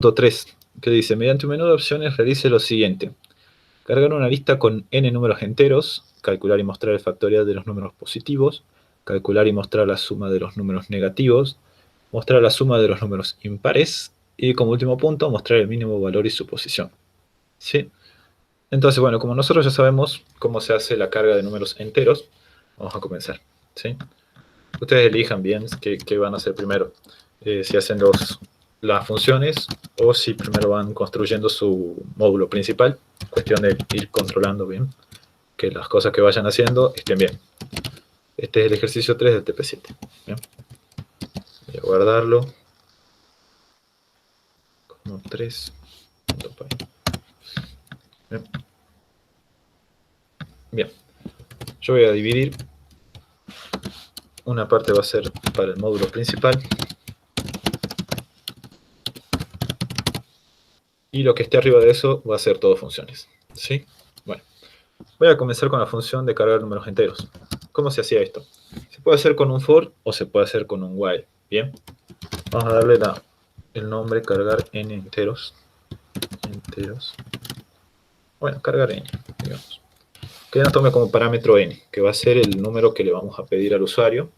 Punto 3, que dice, mediante un menú de opciones realice lo siguiente. Cargar una lista con n números enteros, calcular y mostrar el factorial de los números positivos, calcular y mostrar la suma de los números negativos, mostrar la suma de los números impares, y como último punto, mostrar el mínimo valor y su posición. ¿Sí? Entonces, bueno, como nosotros ya sabemos cómo se hace la carga de números enteros, vamos a comenzar. ¿Sí? Ustedes elijan bien qué van a hacer primero. Si hacen las funciones o si primero van construyendo su módulo principal. Cuestión de ir controlando bien que las cosas que vayan haciendo estén bien. Este es el ejercicio 3 del TP7. ¿Bien? Voy a guardarlo como 3. Bien. Bien. Yo voy a dividir. Una parte va a ser para el módulo principal. Y lo que esté arriba de eso va a ser todo funciones. ¿Sí? Bueno. Voy a comenzar con la función de cargar números enteros. ¿Cómo se hacía esto? Se puede hacer con un for o se puede hacer con un while. Bien. Vamos a darle el nombre cargar n enteros. Bueno, cargar n, digamos. Que nos tome como parámetro n, que va a ser el número que le vamos a pedir al usuario.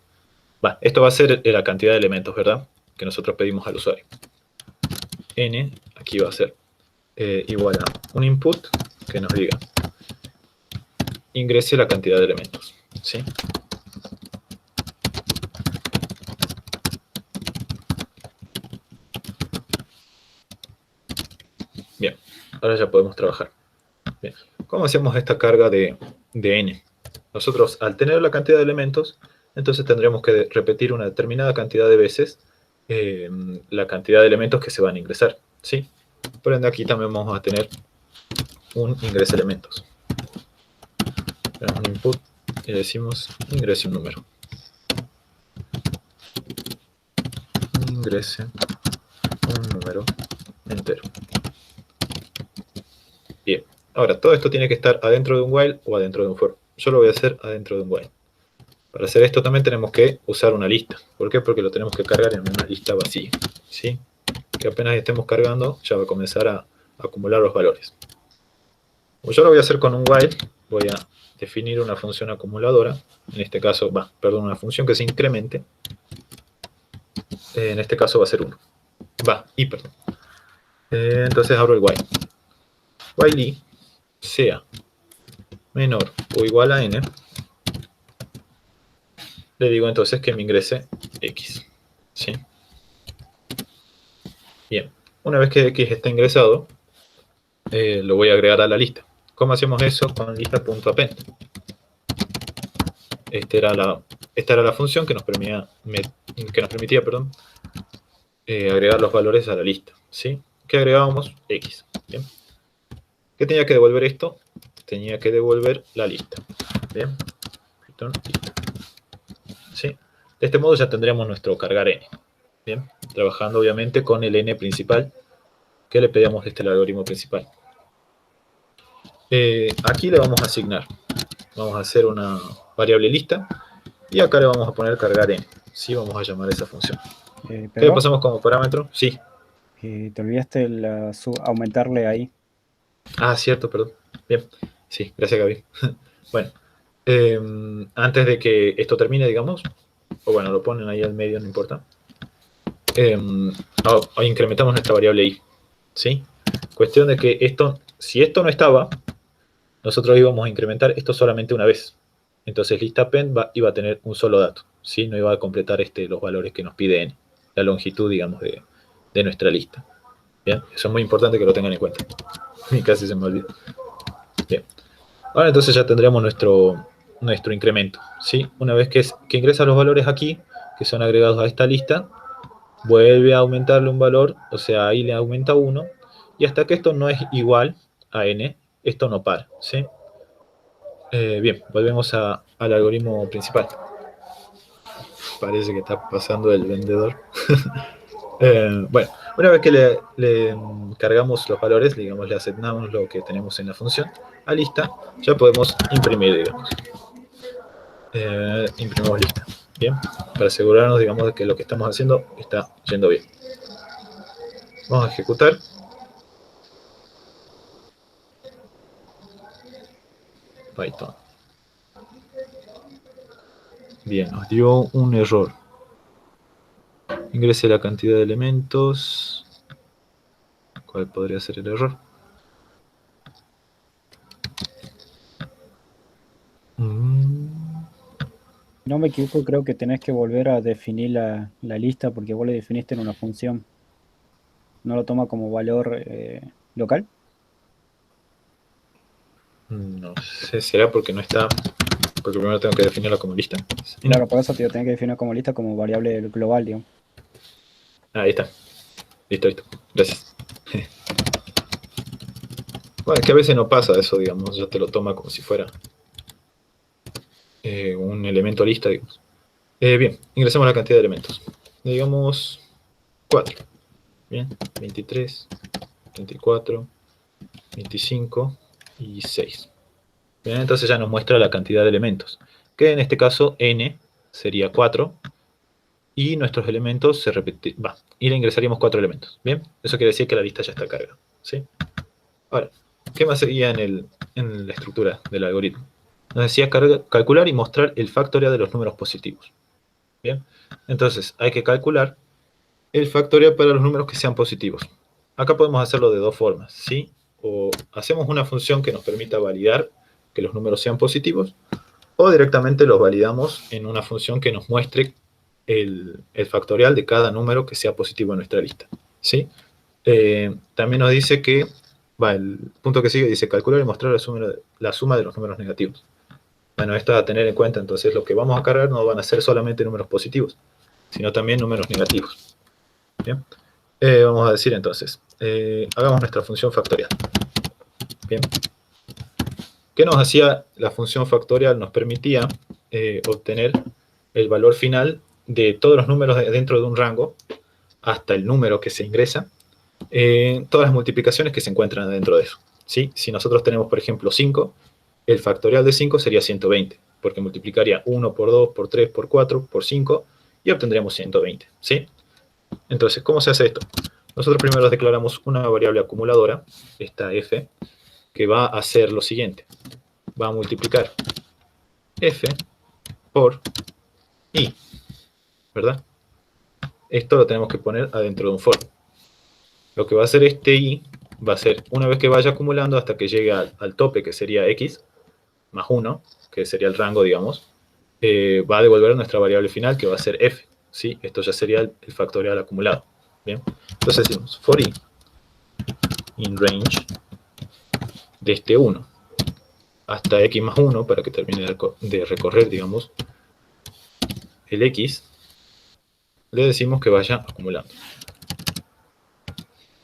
Esto va a ser la cantidad de elementos, ¿verdad? Que nosotros pedimos al usuario. N, aquí va a ser igual a un input que nos diga ingrese la cantidad de elementos. ¿Sí? Bien, ahora ya podemos trabajar. Bien. ¿Cómo hacemos esta carga de n? Nosotros, al tener la cantidad de elementos, entonces tendremos que repetir una determinada cantidad de veces la cantidad de elementos que se van a ingresar. ¿Sí? Por ende, aquí también vamos a tener un ingreso elementos. Tenemos un input y decimos ingrese un número. Ingrese un número entero. Bien. Ahora, todo esto tiene que estar adentro de un while o adentro de un for. Yo lo voy a hacer adentro de un while. Para hacer esto también tenemos que usar una lista. ¿Por qué? Porque lo tenemos que cargar en una lista vacía. ¿Sí? Que apenas estemos cargando, ya va a comenzar a acumular los valores. Como yo lo voy a hacer con un while, voy a definir una función acumuladora. En este caso, una función que se incremente. En este caso va a ser 1. Entonces abro el while. While i sea menor o igual a n. Le digo entonces que me ingrese x. ¿Sí? Bien. Una vez que x está ingresado, lo voy a agregar a la lista. ¿Cómo hacemos eso? Con lista.append. Esta era la función que nos permitía agregar los valores a la lista. ¿Sí? ¿Qué agregábamos? X. ¿Bien? ¿Qué tenía que devolver esto? Tenía que devolver la lista. ¿Bien? Return lista. ¿Sí? De este modo ya tendremos nuestro cargar n. ¿Bien? Trabajando obviamente con el n principal que le pedíamos el algoritmo principal. Aquí le vamos a asignar. Vamos a hacer una variable lista y acá le vamos a poner cargar n. Sí, vamos a llamar esa función. ¿Qué le pasamos como parámetro? Sí. Te olvidaste aumentarle ahí. Ah, cierto, perdón. Bien. Sí, gracias, Gaby. Bueno, antes de que esto termine, digamos, o bueno, lo ponen ahí al medio, no importa. Incrementamos nuestra variable i. ¿Sí? Cuestión de que si esto no estaba, nosotros íbamos a incrementar esto solamente una vez. Entonces lista.append iba a tener un solo dato. ¿Sí? No iba a completar los valores que nos pide n. La longitud, digamos, de nuestra lista. Bien, eso es muy importante que lo tengan en cuenta. Casi se me olvidó. Bien. Ahora entonces ya tendremos nuestro incremento. ¿Sí? Una vez que ingresa los valores aquí, que son agregados a esta lista, vuelve a aumentarle un valor, o sea, ahí le aumenta 1, y hasta que esto no es igual a n, esto no para. ¿Sí? Bien, volvemos al algoritmo principal. Parece que está pasando el vendedor. Bueno, una vez que le cargamos los valores, digamos, le asignamos lo que tenemos en la función a lista, ya podemos imprimir, digamos. Imprimimos lista. Bien, para asegurarnos, digamos, de que lo que estamos haciendo está yendo bien. Vamos a ejecutar. Python. Bien, nos dio un error. Ingrese la cantidad de elementos. ¿Cuál podría ser el error? Si no me equivoco, creo que tenés que volver a definir la lista porque vos le definiste en una función. ¿No lo toma como valor local? No sé, será porque no está. Porque primero tengo que definirla como lista. Claro, por eso te tenés que definir como lista como variable global, digamos. Ahí está. Listo, listo. Gracias. Bueno, es que a veces no pasa eso, digamos. Ya te lo toma como si fuera un elemento lista, digamos. Bien, ingresamos la cantidad de elementos. Digamos 4. Bien, 23, 34, 25 y 6. Bien, entonces ya nos muestra la cantidad de elementos. Que en este caso n sería 4. Y nuestros elementos se repiten. Y le ingresaríamos 4 elementos. Bien, eso quiere decir que la lista ya está cargada. ¿Sí? Ahora, ¿qué más seguía en la estructura del algoritmo? Nos decía calcular y mostrar el factorial de los números positivos. Bien, entonces hay que calcular el factorial para los números que sean positivos. Acá podemos hacerlo de dos formas, ¿sí? O hacemos una función que nos permita validar que los números sean positivos, o directamente los validamos en una función que nos muestre el factorial de cada número que sea positivo en nuestra lista, ¿sí? También nos dice que, el punto que sigue dice calcular y mostrar la suma de los números negativos. Bueno, esto a tener en cuenta, entonces lo que vamos a cargar no van a ser solamente números positivos, sino también números negativos. Bien, vamos a decir entonces, hagamos nuestra función factorial. Bien, ¿qué nos hacía la función factorial? Nos permitía obtener el valor final de todos los números dentro de un rango hasta el número que se ingresa, todas las multiplicaciones que se encuentran dentro de eso. ¿Sí? Si nosotros tenemos, por ejemplo, 5, el factorial de 5 sería 120, porque multiplicaría 1 por 2, por 3, por 4, por 5, y obtendríamos 120. ¿Sí? Entonces, ¿cómo se hace esto? Nosotros primero declaramos una variable acumuladora, esta f, que va a hacer lo siguiente. Va a multiplicar f por i, ¿verdad? Esto lo tenemos que poner adentro de un for. Lo que va a hacer este i va a ser, una vez que vaya acumulando hasta que llegue al tope, que sería x, más 1, que sería el rango, digamos, va a devolver nuestra variable final, que va a ser f. ¿Sí? Esto ya sería el factorial acumulado. Bien, entonces decimos for i in range de este 1 hasta x más 1, para que termine de recorrer, digamos, el x, le decimos que vaya acumulando.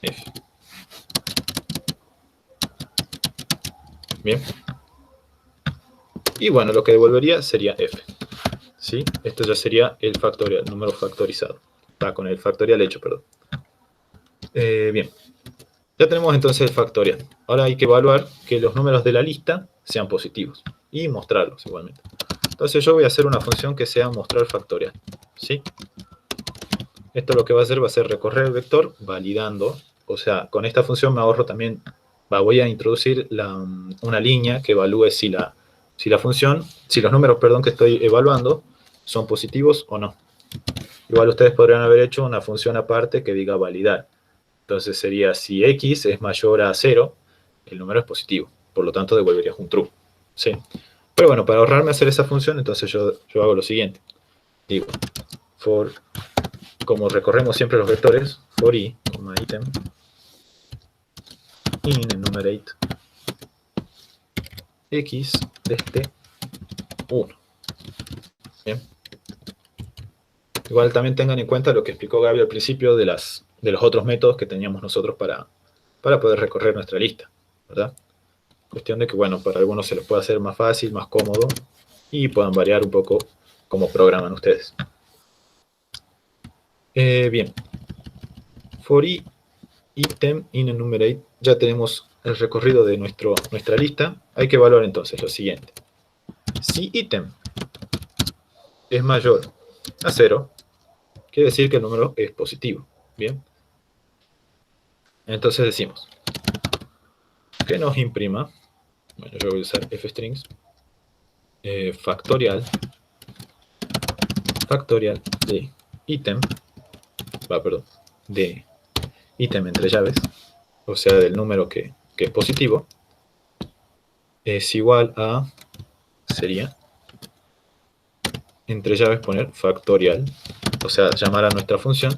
F. Bien. Y bueno, lo que devolvería sería f. ¿Sí? Esto ya sería el factorial, el número factorizado. Va con el factorial hecho, perdón. Bien. Ya tenemos entonces el factorial. Ahora hay que evaluar que los números de la lista sean positivos. Y mostrarlos igualmente. Entonces yo voy a hacer una función que sea mostrar factorial. ¿Sí? Esto lo que va a hacer recorrer el vector validando. O sea, con esta función me ahorro también, voy a introducir una línea que evalúe si los números, perdón, que estoy evaluando son positivos o no. Igual ustedes podrían haber hecho una función aparte que diga validar. Entonces sería si x es mayor a 0, el número es positivo. Por lo tanto, devolverías un true. ¿Sí? Pero bueno, para ahorrarme hacer esa función, entonces yo hago lo siguiente. Digo, for, como recorremos siempre los vectores, for i, item, in enumerate x de este 1. Bien. Igual también tengan en cuenta lo que explicó Gaby al principio de los otros métodos que teníamos nosotros para poder recorrer nuestra lista, ¿verdad? Cuestión de que, bueno, para algunos se les puede hacer más fácil, más cómodo, y puedan variar un poco cómo programan ustedes. Bien. For i item in enumerate, ya tenemos el recorrido de nuestra lista. Hay que evaluar entonces lo siguiente. Si item es mayor a 0, quiere decir que el número es positivo. Bien. Entonces decimos que nos imprima, bueno, yo voy a usar fstrings, factorial de ítem, perdón, de ítem entre llaves, o sea, del número que es positivo, es igual a, sería, entre llaves poner factorial, o sea, llamar a nuestra función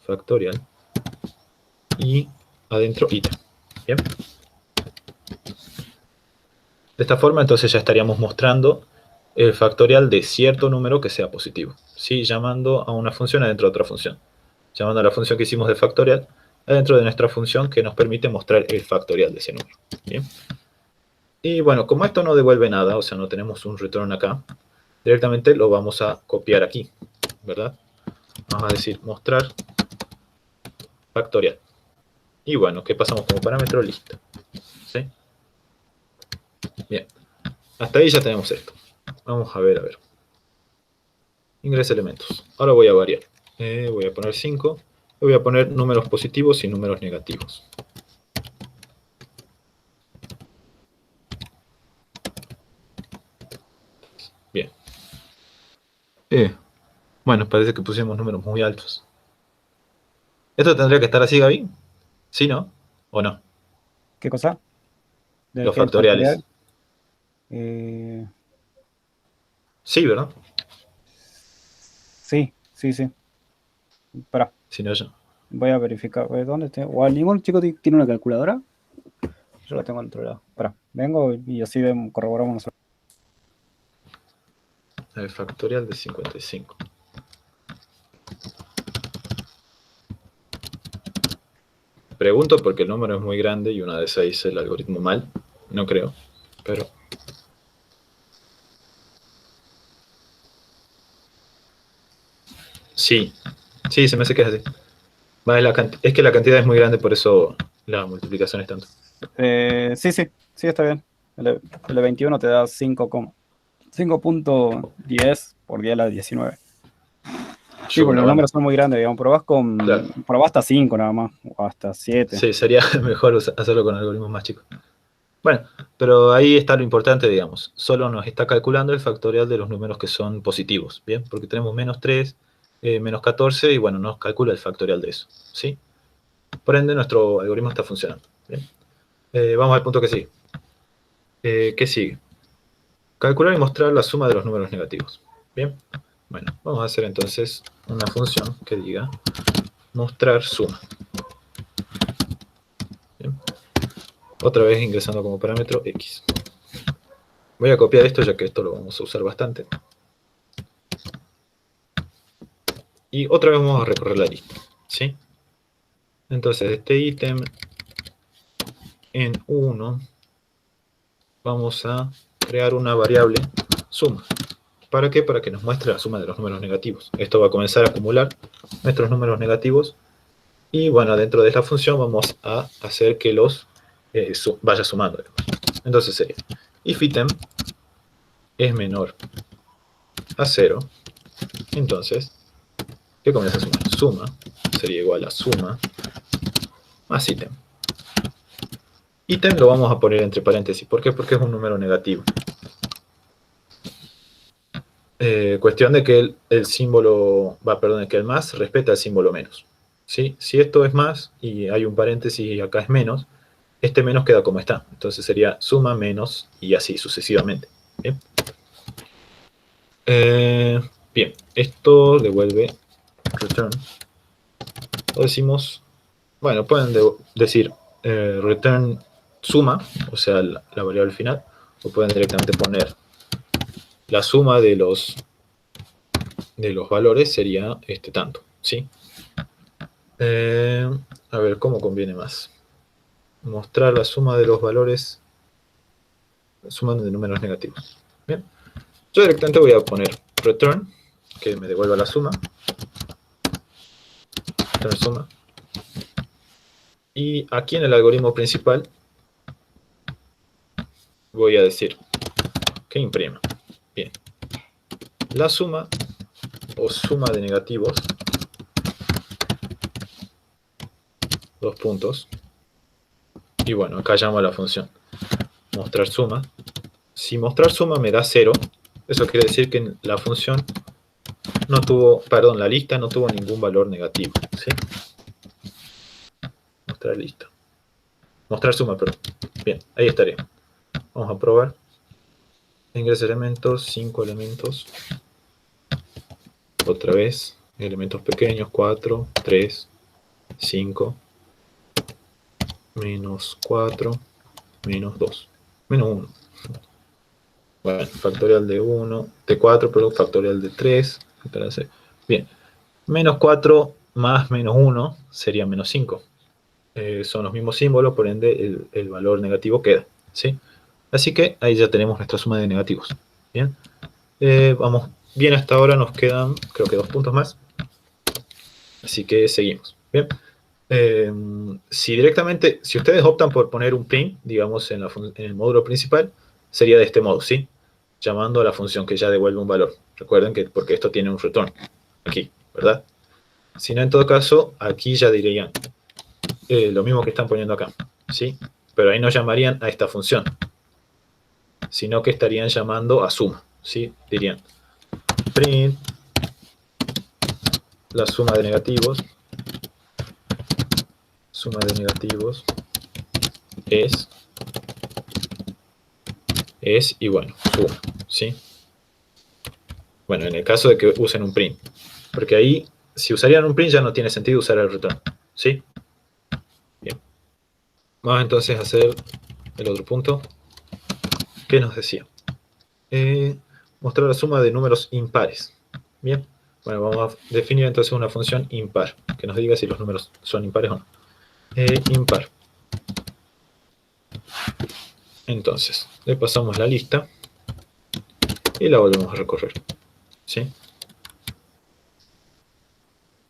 factorial y adentro ítem. Bien. De esta forma, entonces ya estaríamos mostrando el factorial de cierto número que sea positivo, ¿sí? Llamando a una función adentro de otra función. Llamando a la función que hicimos de factorial adentro de nuestra función que nos permite mostrar el factorial de ese número. ¿Bien? Y bueno, como esto no devuelve nada, o sea, no tenemos un return acá, directamente lo vamos a copiar aquí, ¿verdad? Vamos a decir mostrar factorial. Y bueno, ¿qué pasamos como parámetro? Listo. ¿Sí? Bien. Hasta ahí ya tenemos esto. Vamos a ver. Ingresa elementos. Ahora voy a variar. Voy a poner 5. Voy a poner números positivos y números negativos. Bien. Bueno, parece que pusimos números muy altos. ¿Esto tendría que estar así, Gaby? ¿Sí, no? ¿O no? ¿Qué cosa? ¿Del Los que el factorial? factoriales. Eh, Sí, ¿verdad? sí, sí, sí. Espera, Si no, yo. voy a verificar. ¿Dónde está? ¿O ningún chico tiene una calculadora? Yo la tengo en otro lado. Espera, vengo y así corroboramos nosotros. El factorial de 55. Pregunto porque el número es muy grande y una de esas hice el algoritmo mal. No creo, pero... Sí, sí, se me hace que es así. Es que la cantidad es muy grande, por eso la multiplicación es tanto. Sí, sí, sí, está bien. El de 21 te da 5,10 por 10 a la 19. Sí, Yo, porque bueno, los vamos. números son muy grandes, digamos. Claro. Probás hasta 5 nada más, o hasta 7. Sí, sería mejor hacerlo con algoritmos más chicos. Bueno, pero ahí está lo importante, digamos. Solo nos está calculando el factorial de los números que son positivos, ¿bien? Porque tenemos menos 3, menos 14, y bueno, nos calcula el factorial de eso, ¿sí? Por ende, nuestro algoritmo está funcionando, ¿bien? Vamos al punto que sigue. ¿Qué sigue? Calcular y mostrar la suma de los números negativos, ¿bien? Bueno, vamos a hacer entonces una función que diga mostrar suma. ¿Bien? Otra vez ingresando como parámetro x. Voy a copiar esto ya que esto lo vamos a usar bastante. Y otra vez vamos a recorrer la lista, ¿sí? Entonces, este ítem en 1 vamos a crear una variable suma. ¿Para qué? Para que nos muestre la suma de los números negativos. Esto va a comenzar a acumular nuestros números negativos y bueno, dentro de esta función vamos a hacer que los vaya sumando. Entonces sería if item es menor a 0, entonces, ¿qué comienza a sumar? Suma sería igual a suma más ítem. Ítem lo vamos a poner entre paréntesis. ¿Por qué? Porque es un número negativo. Cuestión de que el símbolo, que el más respeta el símbolo menos. ¿Sí? Si esto es más y hay un paréntesis y acá es menos, este menos queda como está. Entonces sería suma menos y así sucesivamente. Bien, bien, esto devuelve return. O decimos, bueno, pueden decir return suma, o sea, la variable final, o pueden directamente poner la suma de los valores sería tanto, ¿sí? A ver, ¿cómo conviene más? Mostrar la suma de los valores, suma de números negativos. Bien. Yo directamente voy a poner return, que me devuelva la suma. Return suma. Y aquí en el algoritmo principal voy a decir que imprima. Bien. La suma o suma de negativos 2 puntos. Y bueno, acá llamo a la función mostrar suma. Si mostrar suma me da 0, eso quiere decir que la función no tuvo, perdón, la lista no tuvo ningún valor negativo, ¿sí? Mostrar lista. Mostrar suma, perdón. Bien, ahí estaría. Vamos a probar. Ingresa elementos, 5 elementos. Otra vez, elementos pequeños, 4, 3, 5, menos 4, menos 2, menos 1. Bueno, factorial de 1, de 4, pero factorial de 3. Bien, menos 4 más menos 1 sería menos 5. Son los mismos símbolos, por ende el valor negativo queda, ¿sí? Así que ahí ya tenemos nuestra suma de negativos. Bien, vamos bien hasta ahora, nos quedan creo que 2 puntos más. Así que seguimos. Bien, si directamente, si ustedes optan por poner un print, digamos, en el módulo principal, sería de este modo, ¿sí? Llamando a la función que ya devuelve un valor. Recuerden que porque esto tiene un return aquí, ¿verdad? Si no, en todo caso, aquí ya dirían lo mismo que están poniendo acá, ¿sí? Pero ahí no llamarían a esta función, sino que estarían llamando a suma, ¿sí? Dirían print la suma de negativos es y bueno, suma, ¿sí? Bueno, en el caso de que usen un print, porque ahí, si usarían un print ya no tiene sentido usar el return, ¿sí? Bien. Vamos entonces a hacer el otro punto. ¿Qué nos decía? Mostrar la suma de números impares. Bien. Bueno, vamos a definir entonces una función impar, que nos diga si los números son impares o no. Impar. Entonces, le pasamos la lista y la volvemos a recorrer, ¿sí?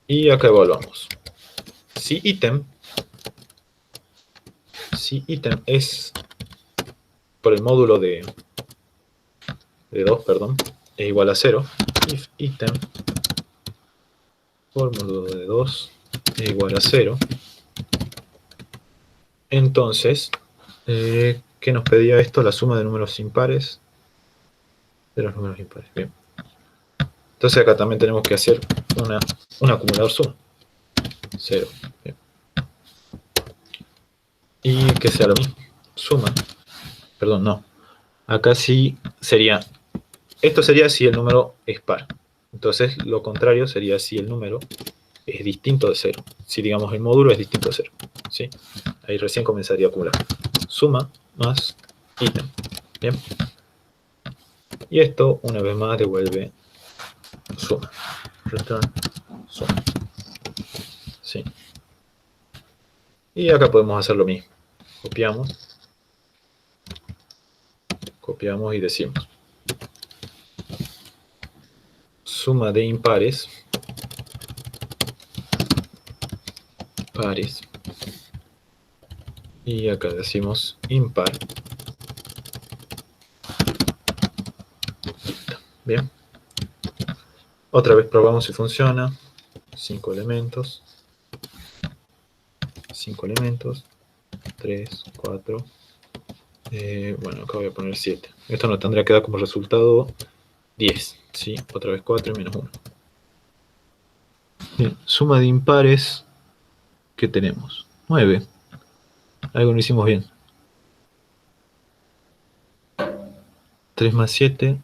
Y acá evaluamos. Si ítem es por el módulo de 2, perdón, es igual a 0, if ítem por módulo de 2 es igual a 0, entonces, ¿qué nos pedía esto? La suma de números impares de los números impares. Bien. Entonces acá también tenemos que hacer un acumulador suma. 0. Bien. Y que sea lo mismo. Suma. Perdón, no. Acá sí sería... Esto sería si el número es par. Entonces lo contrario sería si el número es distinto de 0. Si digamos el módulo es distinto de 0. ¿Sí? Ahí recién comenzaría a acumular. Suma más ítem. Bien. Y esto una vez más devuelve suma. Return suma. ¿Sí? Y acá podemos hacer lo mismo. Copiamos y decimos suma de impares pares, y acá decimos impar. Bien, otra vez probamos si funciona. 5 elementos, 3, 4, bueno, acá voy a poner 7. Esto nos tendría que dar como resultado 10, ¿sí? Otra vez 4 y menos 1. Bien, suma de impares, ¿qué tenemos? 9. Algo no hicimos bien. 3 más 7.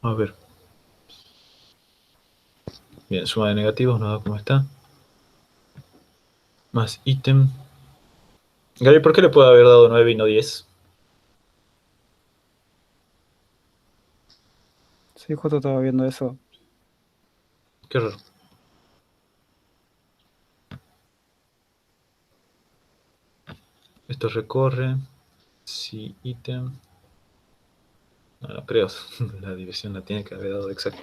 A ver. Bien, suma de negativos, nos da como está. Más ítem. Gary, ¿por qué le puede haber dado 9 y no 10? Sí, justo estaba viendo eso. Qué raro. Esto recorre. Si ítem. No, no creo. La división la tiene que haber dado exacto.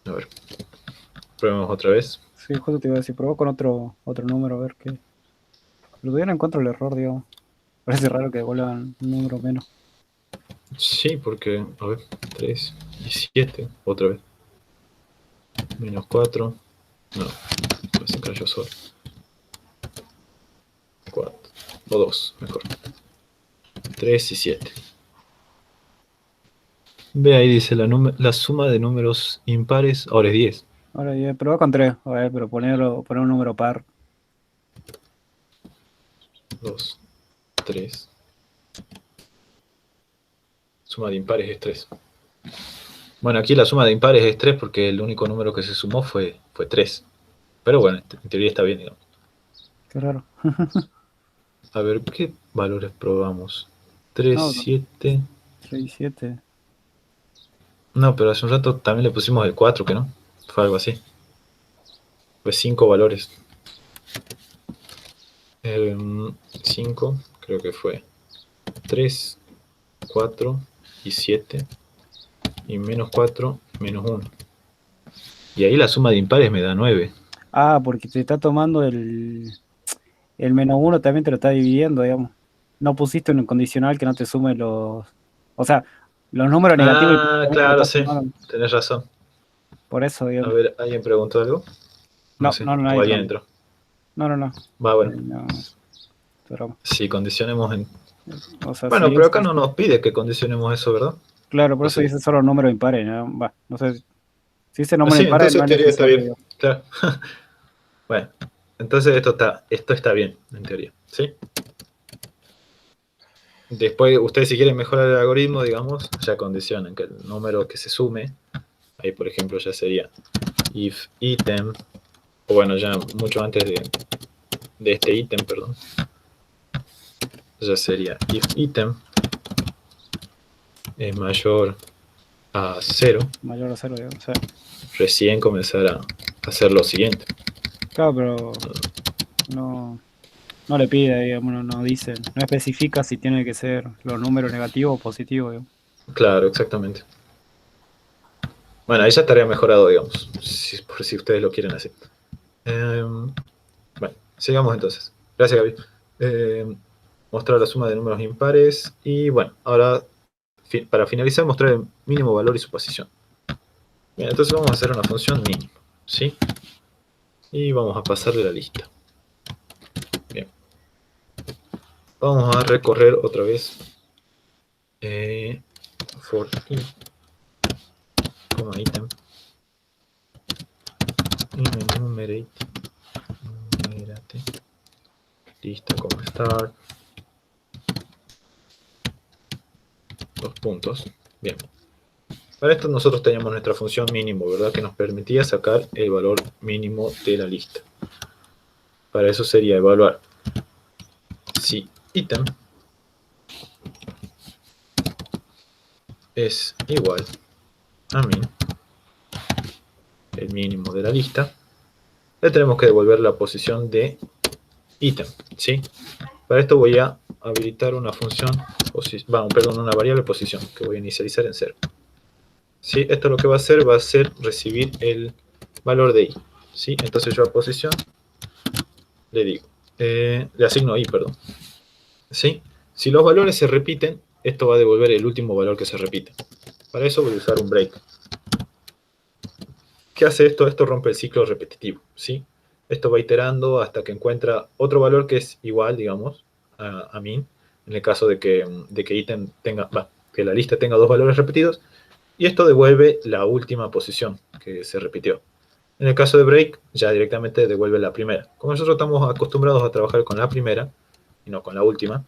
A ver. Probemos otra vez. Sí, justo te iba a decir, probó con otro número, a ver qué. Pero todavía no encuentro el error, digamos. Parece raro que devuelvan un número menos. Sí, porque, a ver, 3 y 7, otra vez. Menos 4. No, se cayó solo. 4. O 2, mejor. 3 y 7. Ve ahí, dice la suma de números impares ahora es 10. Ahora ya, probó con 3, a ver, pero poner un número par. 2, 3. Suma de impares es 3. Bueno, aquí la suma de impares es 3 porque el único número que se sumó fue 3. Pero bueno, en teoría está bien, digamos. Qué raro. A ver, ¿qué valores probamos? 3, No, 7. 3 y 7. No, pero hace un rato también le pusimos el 4, que no. Fue algo así. Fue 5 valores. El 5 creo que fue 3, 4 y 7. Y menos 4, menos 1. Y ahí la suma de impares me da 9. Ah, porque te está tomando el menos uno, también te lo está dividiendo, digamos. No pusiste un condicional que no te sume los. O sea, los números negativos Ah, también te lo claro, está sí. sumando. Tenés razón. Por eso, A digamos. ver, ¿alguien preguntó algo? No No, sé. no, no, O nadie alguien preguntó. entró. No, no, no. Va, bueno. No, pero, Si condicionemos en... o sea, Bueno, si pero es. acá no nos pide que condicionemos eso, ¿verdad? Claro, por O eso sí. dice solo números impares, ¿no? Va, no sé. Si dice Ah, número sí, impares entonces no en es teoría está necesario, bien. digamos. Claro. Bueno, entonces esto está bien, en teoría. ¿Sí? Después, ustedes si quieren mejorar el algoritmo, digamos, ya condicionan que el número que se sume, ahí por ejemplo ya sería if item, o bueno, ya mucho antes de este ítem, perdón, ya sería if item es mayor a 0, Mayor a cero, digamos. O sea, recién comenzar a hacer lo siguiente. claro, pero no, no le pide, digamos, no dice, no especifica si tiene que ser los números negativos o positivos, digamos. Claro, exactamente. Bueno, ahí ya estaría mejorado, digamos, por si ustedes lo quieren hacer. Bueno, sigamos entonces. Gracias, Gaby. Mostrar la suma de números impares. Y bueno, ahora para finalizar, mostrar el mínimo valor y su posición. Bien, entonces vamos a hacer una función mínimo. ¿Sí? Y vamos a pasarle la lista. Bien. Vamos a recorrer otra vez for i, item enumerate lista como start, dos puntos. Bien. Para esto nosotros teníamos nuestra función mínimo, ¿verdad? Que nos permitía sacar el valor mínimo de la lista. Para eso sería evaluar si item es igual a min, el mínimo de la lista, le tenemos que devolver la posición de ítem, ¿sí? Para esto voy a habilitar una función, una variable posición que voy a inicializar en 0. ¿Sí? Esto lo que va a hacer recibir el valor de i, ¿sí? Entonces yo a posición le digo, le asigno i, perdón, ¿sí? Si los valores se repiten, esto va a devolver el último valor que se repite. Para eso voy a usar un break. ¿Qué hace esto? Esto rompe el ciclo repetitivo, ¿sí? Esto va iterando hasta que encuentra otro valor que es igual, digamos, a min, en el caso de que ítem que la lista tenga dos valores repetidos, y esto devuelve la última posición que se repitió. En el caso de break, ya directamente devuelve la primera. Como nosotros estamos acostumbrados a trabajar con la primera y no con la última,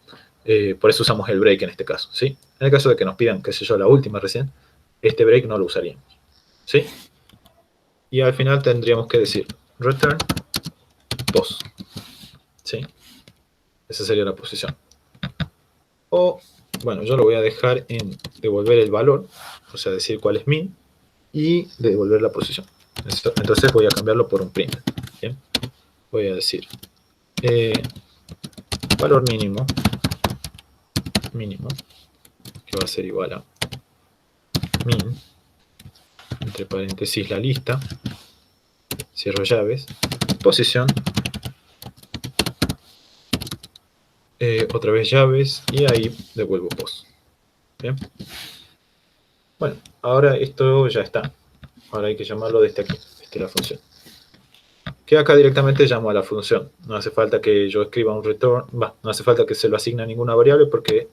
por eso usamos el break en este caso, ¿sí? En el caso de que nos pidan, qué sé yo, la última recién, este break no lo usaríamos, ¿sí? Y al final tendríamos que decir return 2, ¿sí? Esa sería la posición. O, bueno, yo lo voy a dejar en devolver el valor, o sea, decir cuál es min, y devolver la posición. Entonces voy a cambiarlo por un print. ¿Bien? Voy a decir valor mínimo, que va a ser igual a min, entre paréntesis la lista, cierro llaves, posición, otra vez llaves, y ahí devuelvo pos. Bien. Bueno, ahora esto ya está. Ahora hay que llamarlo desde aquí, desde la función. Que acá directamente llamo a la función. No hace falta que yo escriba un return, no hace falta que se lo asigne a ninguna variable porque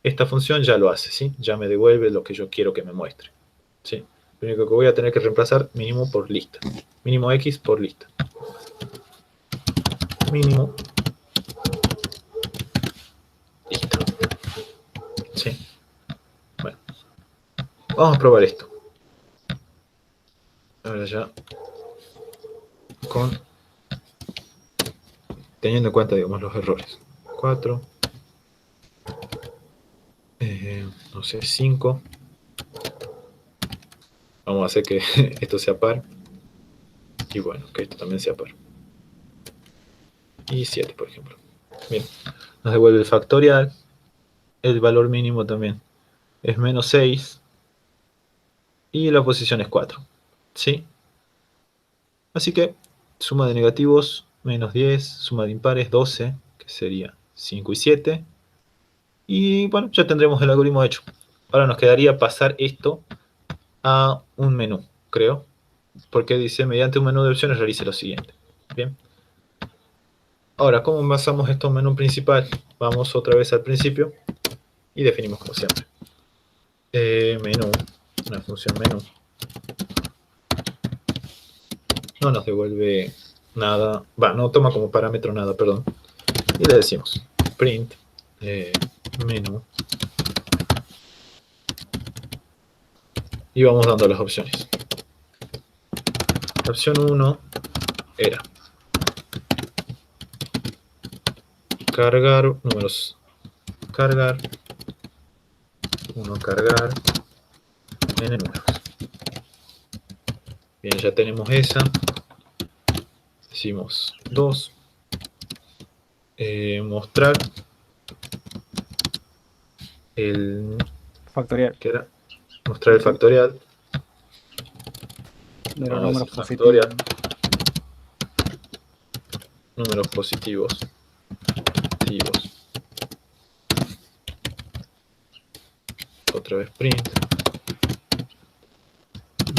esta función ya lo hace, ¿sí? Ya me devuelve lo que yo quiero que me muestre, ¿sí? Lo único que voy a tener que reemplazar mínimo por lista. Mínimo x por lista. Mínimo lista. ¿Sí? Bueno, vamos a probar esto. Ahora ya con teniendo en cuenta, digamos, los errores. 4, no sé, 5. Vamos a hacer que esto sea par. Y bueno, que esto también sea par. Y 7, por ejemplo. Bien, nos devuelve el factorial. El valor mínimo también es menos 6. Y la posición es 4. ¿Sí? Así que suma de negativos, menos 10. Suma de impares, 12. Que sería 5 y 7. Y bueno, ya tendremos el algoritmo hecho. Ahora nos quedaría pasar esto a un menú, creo. Porque dice, mediante un menú de opciones realice lo siguiente. Bien. Ahora, ¿cómo basamos esto en menú principal? Vamos otra vez al principio y definimos como siempre. Menú, una función menú. No nos devuelve nada, no toma como parámetro nada, perdón. Y le decimos print menú. Y vamos dando las opciones. La opción 1 era cargar números, cargar, 1 cargar, n números. Bien, ya tenemos esa. Decimos 2, mostrar el Factorial. ¿qué era? Mostrar el factorial De los vamos a números decir positivos. factorial, números positivos, otra vez print,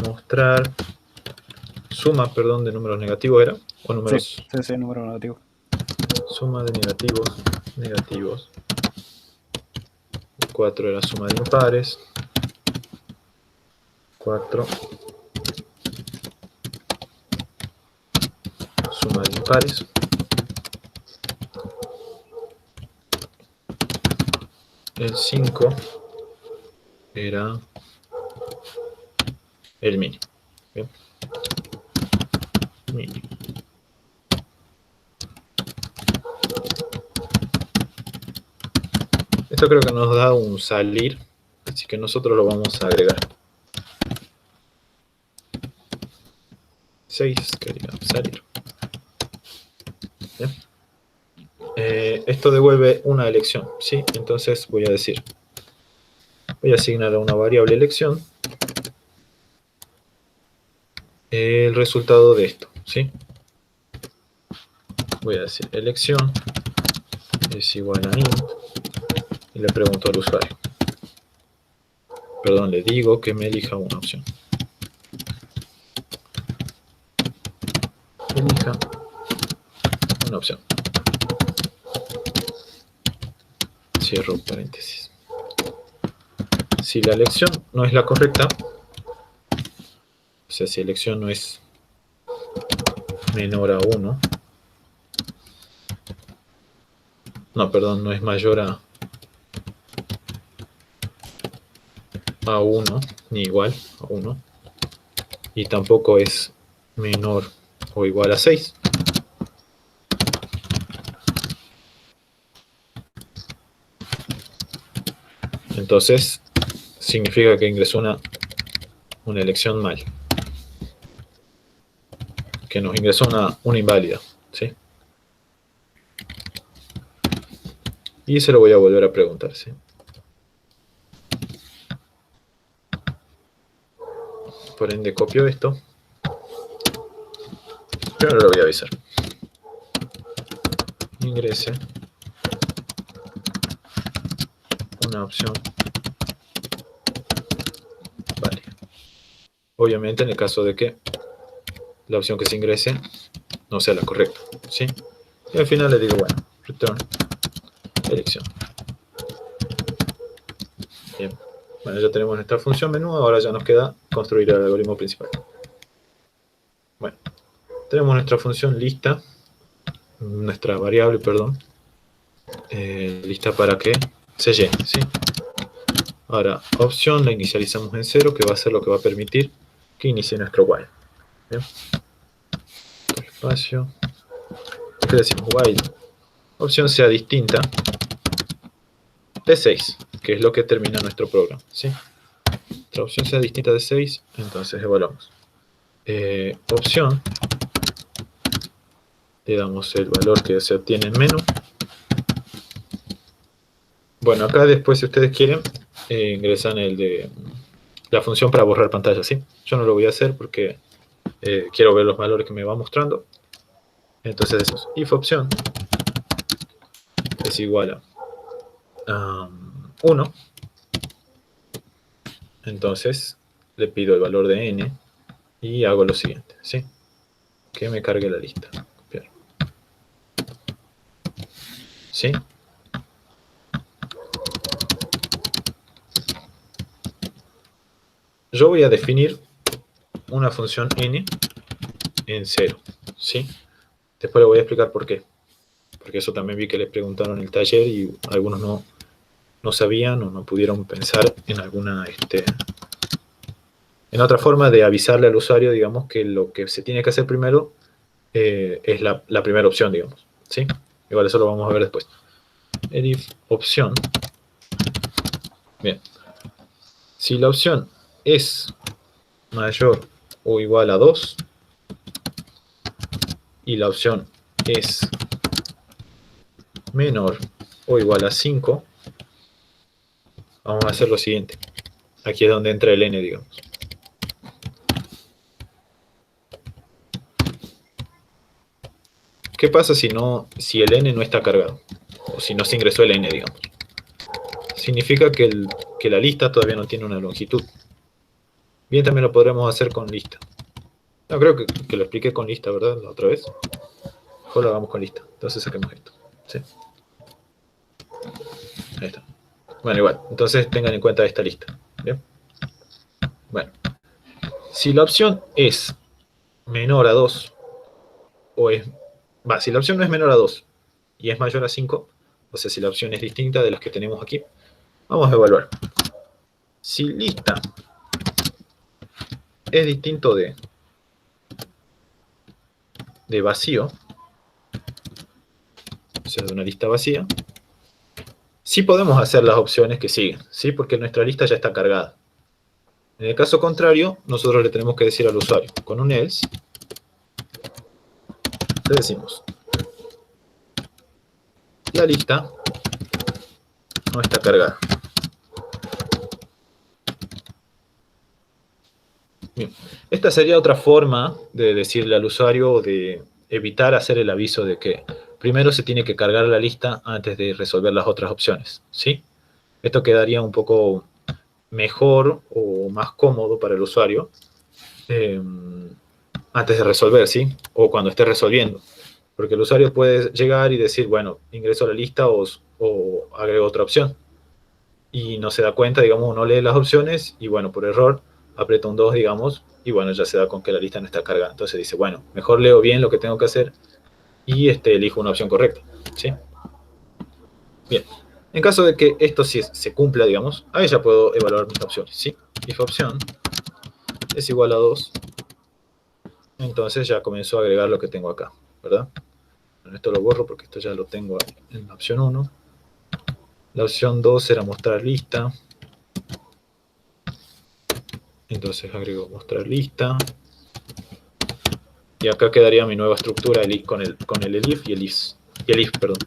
mostrar suma, perdón, de números negativos era, o números, Sí, número negativo. suma de negativos, 4 era suma de impares, 4, suma de impares, el 5 era el mínimo. Bien. Mínimo. Esto creo que nos da un salir, así que nosotros lo vamos a agregar. 6 quería salir. Bien. Esto devuelve una elección, ¿sí? Entonces voy a decir, voy a asignar a una variable elección el resultado de esto, ¿sí? Voy a decir elección es igual a int y le pregunto al usuario. Perdón, le digo que me elija una opción. Elija una opción. Cierro paréntesis. Si la elección no es la correcta, o sea, si la elección no es menor a 1, no, perdón, no es mayor a 1, ni igual a 1, y tampoco es menor o igual a 6. Entonces, significa que ingresó una elección mal. Que nos ingresó una inválida, ¿sí? Y se lo voy a volver a preguntar, ¿sí? Por ende, copio esto. Pero lo voy a avisar. Ingrese una opción. Vale. Obviamente en el caso de que la opción que se ingrese no sea la correcta, ¿sí? Y al final le digo, bueno, return elección. Bien. Bueno, ya tenemos nuestra función menú, ahora ya nos queda construir el algoritmo principal. Bueno, tenemos nuestra función lista, nuestra variable, perdón, lista para que se llene, ¿sí? Ahora, opción la inicializamos en 0, que va a ser lo que va a permitir que inicie nuestro while. Bien. Espacio. ¿Qué decimos? While. Opción sea distinta de 6, que es lo que termina nuestro programa, ¿sí? Nuestra opción sea distinta de 6, entonces evaluamos. Opción, le damos el valor que se obtiene en menú. Bueno, acá después, si ustedes quieren, ingresan el de la función para borrar pantalla, ¿sí? Yo no lo voy a hacer porque quiero ver los valores que me va mostrando. Entonces decimos if opción es igual a 1. Entonces le pido el valor de n y hago lo siguiente, ¿sí? Que me cargue la lista. Copiar. ¿Sí? Yo voy a definir una función n en 0, ¿sí? Después le voy a explicar por qué. Porque eso también vi que les preguntaron en el taller y algunos no sabían o no pudieron pensar en alguna en otra forma de avisarle al usuario, digamos, que lo que se tiene que hacer primero es la primera opción, digamos, ¿sí? Igual eso lo vamos a ver después. If opción. Bien. Si la opción es mayor o igual a 2 y la opción es menor o igual a 5, vamos a hacer lo siguiente. Aquí es donde entra el n, digamos. ¿Qué pasa si el n no está cargado? O si no se ingresó el n, digamos. Significa que la lista todavía no tiene una longitud. Bien, también lo podremos hacer con lista. No, creo que lo expliqué con lista, ¿verdad? La otra vez. Mejor lo hagamos con lista. Entonces saquemos esto. ¿Sí? Ahí está. Bueno, igual. Entonces tengan en cuenta esta lista. ¿Bien? Bueno. Si la opción es menor a 2, si la opción no es menor a 2 y es mayor a 5, o sea, si la opción es distinta de las que tenemos aquí, vamos a evaluar. Si lista es distinto de vacío, o sea, de una lista vacía, sí podemos hacer las opciones que siguen, ¿sí? Porque nuestra lista ya está cargada. En el caso contrario, nosotros le tenemos que decir al usuario, con un else, le decimos, la lista no está cargada. Bien. Esta sería otra forma de decirle al usuario o de evitar hacer el aviso de que primero se tiene que cargar la lista antes de resolver las otras opciones, ¿sí? Esto quedaría un poco mejor o más cómodo para el usuario antes de resolver, ¿sí? O cuando esté resolviendo. Porque el usuario puede llegar y decir, bueno, ingreso a la lista o agrego otra opción. Y no se da cuenta, digamos, no lee las opciones y, bueno, por error aprieta un 2, digamos, y, bueno, ya se da con que la lista no está cargada. Entonces dice, bueno, mejor leo bien lo que tengo que hacer y elijo una opción correcta, ¿sí? Bien. En caso de que esto sí se cumpla, digamos, ahí ya puedo evaluar mis opciones, ¿sí? If opción es igual a 2, entonces ya comienzo a agregar lo que tengo acá, ¿verdad? Bueno, esto lo borro porque esto ya lo tengo en la opción 1. La opción 2 era mostrar lista. Entonces agrego mostrar lista. Y acá quedaría mi nueva estructura con el elif y el if, perdón.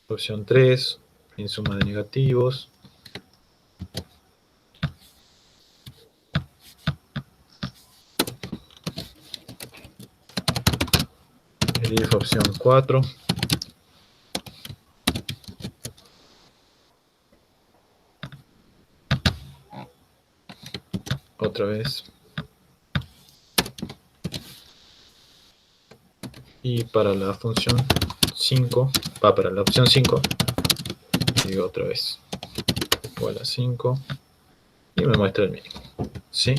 Opción 3, en suma de negativos. if opción 4. Otra vez. Y para la función 5, para la opción 5, digo otra vez, igual a 5, y me muestra el mínimo, ¿sí?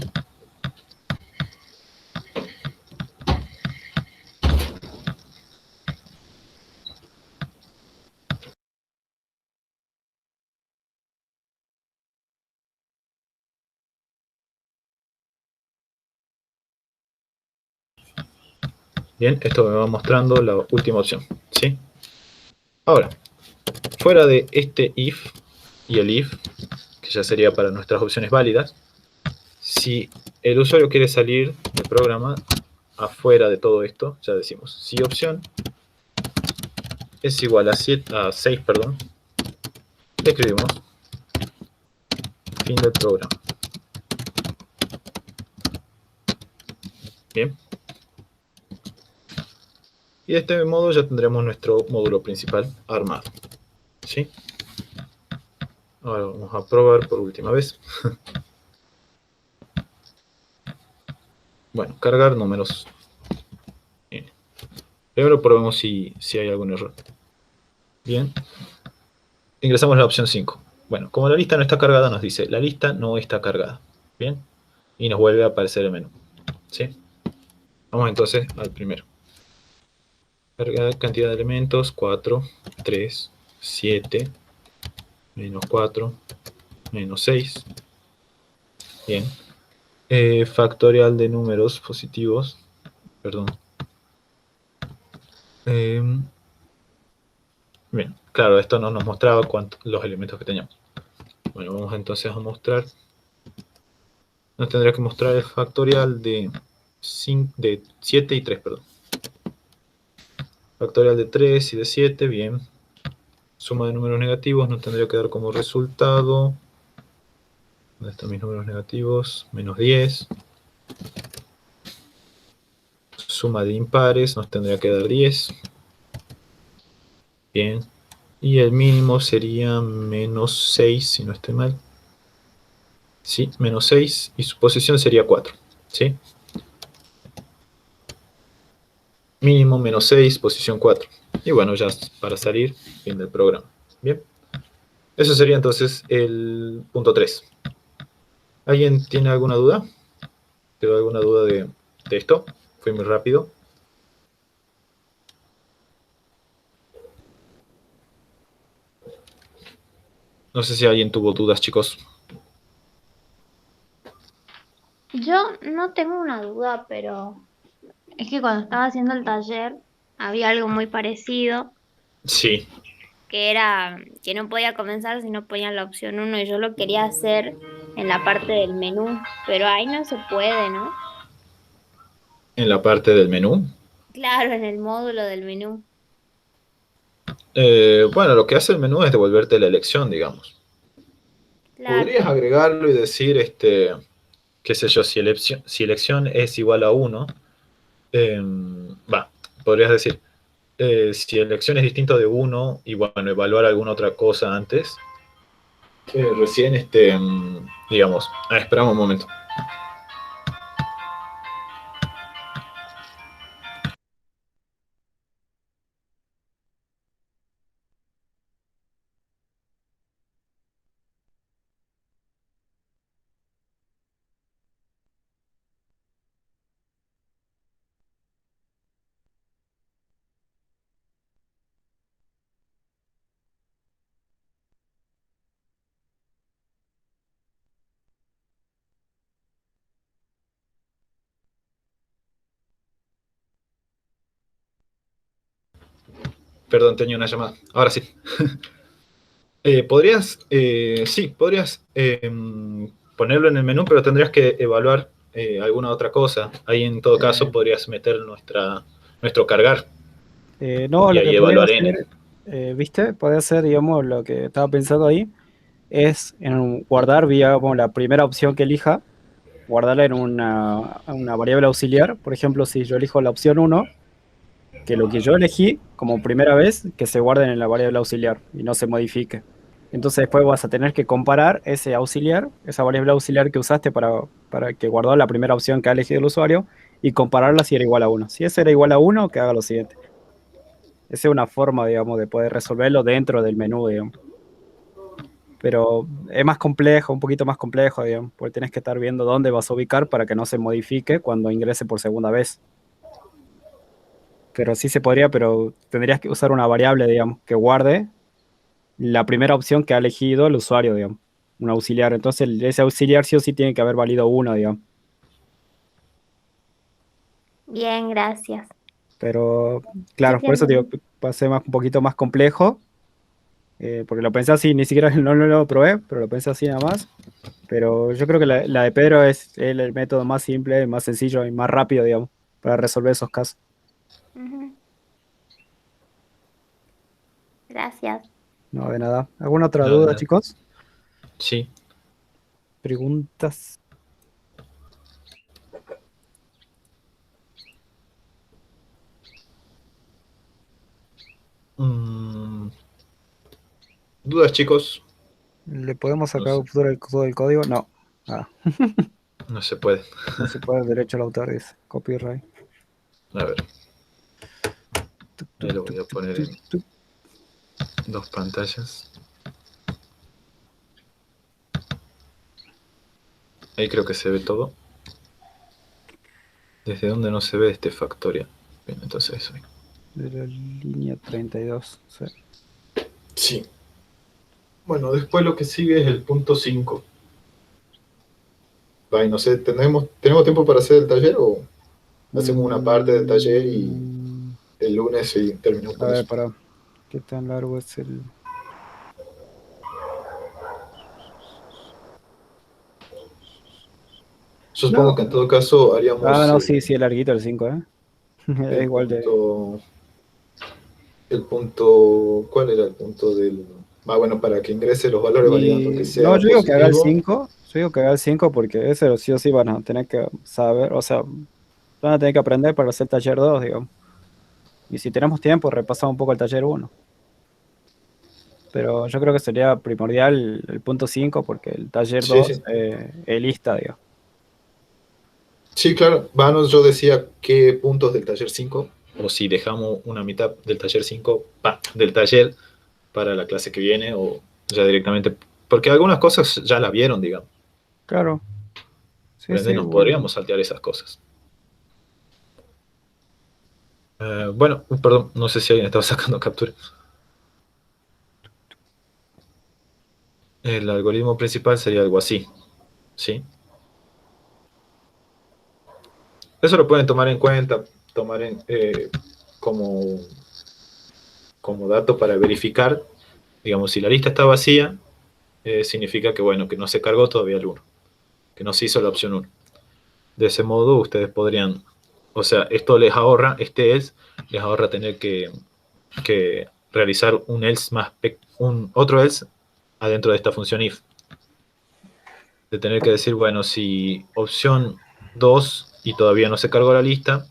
Bien, esto me va mostrando la última opción, ¿sí? Ahora, fuera de este if y el if, que ya sería para nuestras opciones válidas, si el usuario quiere salir del programa afuera de todo esto, ya decimos, si opción es igual a 6, escribimos fin del programa. Bien. Y de este modo ya tendremos nuestro módulo principal armado, ¿sí? Ahora vamos a probar por última vez. Bueno, cargar números. Bien. Primero probemos si hay algún error. Bien. Ingresamos la opción 5. Bueno, como la lista no está cargada, nos dice, la lista no está cargada. Bien. Y nos vuelve a aparecer el menú. ¿Sí? Vamos entonces al primero. Cargar cantidad de elementos, 4, 3, 7, menos 4, menos 6. Bien. Factorial de números positivos. Perdón. Bien, claro, esto no nos mostraba los elementos que teníamos. Bueno, vamos entonces a mostrar. Nos tendría que mostrar el factorial de 7 y 3, perdón. Factorial de 3 y de 7, bien. Suma de números negativos nos tendría que dar como resultado. ¿Dónde están mis números negativos? Menos 10. Suma de impares nos tendría que dar 10. Bien. Y el mínimo sería menos 6, si no estoy mal. Sí, menos 6. Y su posición sería 4. ¿Sí? Mínimo menos 6, posición 4. Y bueno, ya para salir, fin del programa. Bien. Eso sería entonces el punto 3. ¿Alguien tiene alguna duda? ¿Quedó alguna duda de esto? Fui muy rápido. No sé si alguien tuvo dudas, chicos. Yo no tengo una duda, pero es que cuando estaba haciendo el taller había algo muy parecido, Sí. que era que no podía comenzar si no ponía la opción uno y yo lo quería hacer en la parte del menú, pero ahí no se puede, ¿no? En la parte del menú. Claro, en el módulo del menú. Bueno, lo que hace el menú es devolverte la elección, digamos. Claro, Podrías agregarlo y decir, qué sé yo, si elección es igual a 1, podrías decir, si elección es distinto de 1, y bueno, evaluar alguna otra cosa antes. Recién, digamos, esperamos un momento. Perdón, tenía una llamada. Ahora sí. Podrías ponerlo en el menú, pero tendrías que evaluar alguna otra cosa. Ahí en todo caso podrías meter nuestro cargar No, y lo que ahí podés evaluar n. hacer, ¿viste? Podés hacer, digamos, lo que estaba pensando ahí, es guardar, digamos, la primera opción que elija, guardarla en una variable auxiliar. Por ejemplo, si yo elijo la opción uno, que lo que yo elegí como primera vez, que se guarden en la variable auxiliar y no se modifique. Entonces después vas a tener que comparar ese auxiliar, esa variable auxiliar que usaste para que guardó la primera opción que ha elegido el usuario, y compararla si era igual a uno. Si eso era igual a uno, que haga lo siguiente. Esa es una forma, digamos, de poder resolverlo dentro del menú, digamos. Pero es más complejo, un poquito más complejo, digamos, porque tienes que estar viendo dónde vas a ubicar para que no se modifique cuando ingrese por segunda vez. Pero sí se podría, pero tendrías que usar una variable, digamos, que guarde la primera opción que ha elegido el usuario, digamos, un auxiliar. Entonces, ese auxiliar sí o sí tiene que haber valido uno, digamos. Bien, gracias. Pero, Sí, claro, por eso digo, entiendo. va a ser más, un poquito más complejo, porque lo pensé así, ni siquiera no lo probé, pero lo pensé así nada más. Pero yo creo que la de Pedro es el método más simple, más sencillo y más rápido, digamos, para resolver esos casos. Ujú. Gracias. No, de nada. ¿Alguna otra No, de duda, nada. chicos? Sí. ¿Preguntas? Mm, ¿dudas, chicos? ¿Le podemos No sacar sé. un futuro del código? No. Ah, No se puede. no se puede el derecho al autor, dice. Copyright. A ver, Tuc, ahí tuc, lo tuc, voy a tuc, poner tuc, en tuc. 2 pantallas. Ahí creo que se ve todo. ¿Desde dónde no se ve este factorial? Bien, entonces eso. De la línea 32. Sí. Sí. Bueno, después lo que sigue es el punto 5. Ay, no sé, ¿tenemos tiempo para hacer el taller o hacemos una parte del taller y Mm, el lunes y terminamos a con ver, eso? para. ¿Qué tan largo es el...? Yo supongo No. que en todo caso Ah, haríamos no, sí, sí, es larguito el 5, ¿eh? Es el igual de... punto, ¿cuál era el punto del? Ah, bueno, para que ingrese los valores validando que Y no, sea yo digo que haga el positivo. 5. Yo digo que haga el 5 porque ese sí o sí van a tener que saber, o sea, van a tener que aprender para hacer taller 2, digamos. Y si tenemos tiempo, repasamos un poco el taller uno. Pero yo creo que sería primordial el punto 5 porque el taller Sí, 2 sí. es lista, digamos. Sí, claro. Vanos, yo decía qué puntos del taller 5 o si dejamos una mitad del taller 5 del taller para la clase que viene, o ya directamente, porque algunas cosas ya las vieron, digamos. Claro, Por sí, ende, sí. nos podríamos saltear esas cosas. Bueno, perdón, no sé si alguien estaba sacando captura. El algoritmo principal sería algo así, ¿sí? Eso lo pueden tomar en cuenta, tomar como, como dato para verificar. Digamos, si la lista está vacía, significa que, bueno, que no se cargó todavía el uno, que no se hizo la opción uno. De ese modo, ustedes podrían, o sea, esto les ahorra, este else, les ahorra tener que realizar un else un otro else adentro de esta función if. De tener que decir, bueno, si opción 2 y todavía no se cargó la lista,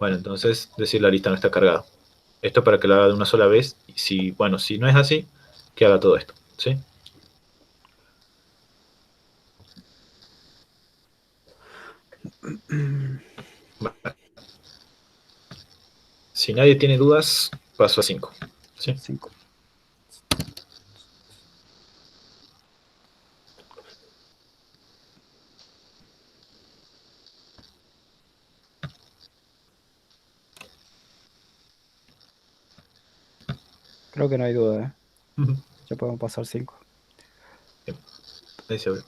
bueno, entonces decir la lista no está cargada. Esto para que lo haga de una sola vez, y si, bueno, si no es así, que haga todo esto, ¿sí? Bueno, si nadie tiene dudas, paso a 5, ¿sí? 5. Creo que no hay duda, ¿eh? Ya podemos pasar 5. Bien, ahí se abre.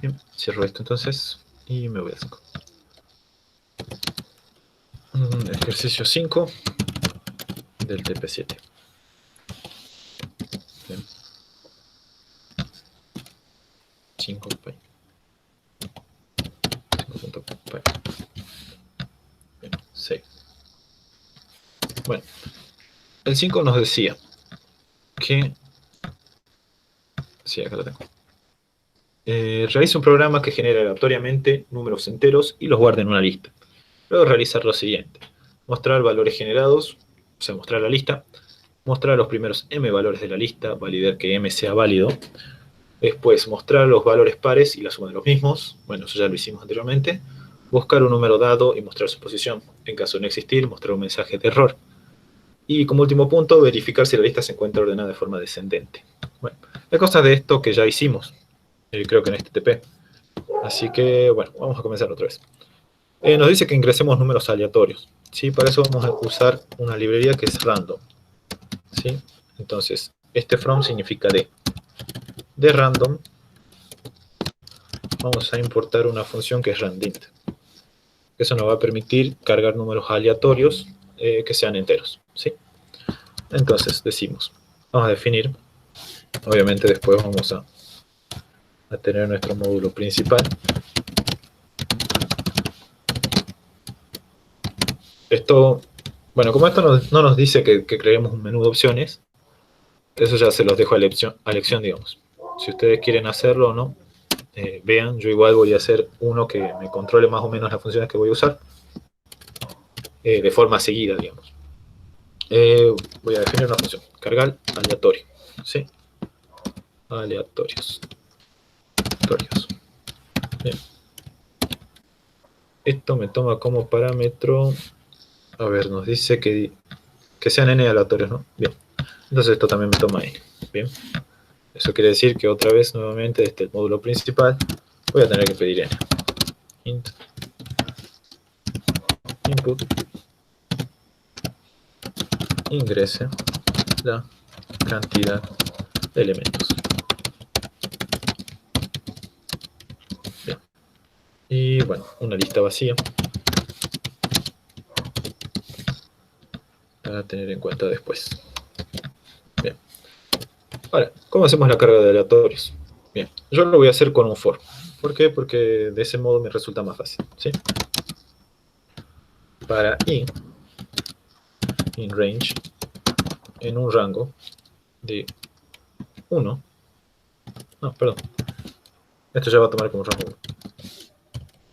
Bien, cierro esto entonces y me voy a 5. Ejercicio 5 del TP7. Bien, 5.py. 5.py. Bien, 6. Bueno, el 5 nos decía que... Sí, acá lo tengo. Realiza un programa que genera aleatoriamente números enteros y los guarda en una lista. Luego realizar lo siguiente. Mostrar valores generados, o sea, mostrar la lista. Mostrar los primeros m valores de la lista, validar que m sea válido. Después, mostrar los valores pares y la suma de los mismos. Bueno, eso ya lo hicimos anteriormente. Buscar un número dado y mostrar su posición. En caso de no existir, mostrar un mensaje de error. Y como último punto, verificar si la lista se encuentra ordenada de forma descendente. Bueno, hay cosas de esto que ya hicimos, creo que en este TP. Así que, bueno, vamos a comenzar otra vez. Nos dice que ingresemos números aleatorios. ¿Sí? Para eso vamos a usar una librería que es random. ¿Sí? Entonces, este from significa de random vamos a importar una función que es randint. Eso nos va a permitir cargar números aleatorios que sean enteros. ¿Sí? Entonces decimos, vamos a definir, obviamente después vamos a tener nuestro módulo principal. Esto, bueno, como esto no nos dice que creemos un menú de opciones, eso ya se los dejo a elección, digamos. Si ustedes quieren hacerlo o no, vean, yo igual voy a hacer uno que me controle más o menos las funciones que voy a usar, de forma seguida, digamos. Voy a definir una función, cargar aleatorio, ¿sí? Aleatorios. Bien. Esto me toma como parámetro, a ver, nos dice que sean n aleatorios, ¿no? Bien, entonces esto también me toma n, bien. Eso quiere decir que otra vez, nuevamente, desde el módulo principal, voy a tener que pedir n. Int input ingrese la cantidad de elementos. Bien. Y bueno, una lista vacía para tener en cuenta después. Bien. Ahora, ¿cómo hacemos la carga de aleatorios? Bien, yo lo voy a hacer con un for. ¿Por qué? Porque de ese modo me resulta más fácil, ¿sí? Para in range, en un rango de 1. No, perdón. Esto ya va a tomar como rango 1.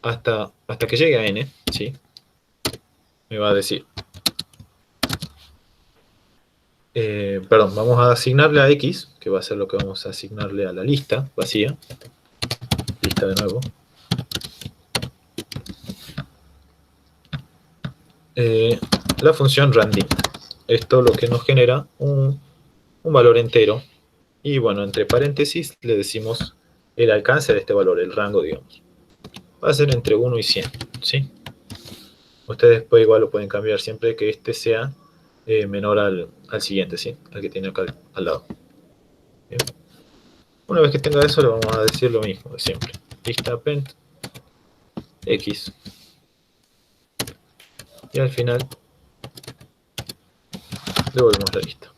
Hasta que llegue a n, ¿sí? Me va a decir... perdón, vamos a asignarle a x, que va a ser lo que vamos a asignarle a la lista vacía. Lista de nuevo. La función randint. Esto lo que nos genera un valor entero. Y bueno, entre paréntesis le decimos el alcance de este valor, el rango, digamos. Va a ser entre 1 y 100, ¿sí? Ustedes después igual lo pueden cambiar siempre que este sea menor al siguiente, ¿sí? Al que tiene acá al lado. Bien. Una vez que tenga eso, le vamos a decir lo mismo de siempre. Lista append x. Y al final devolvemos la lista.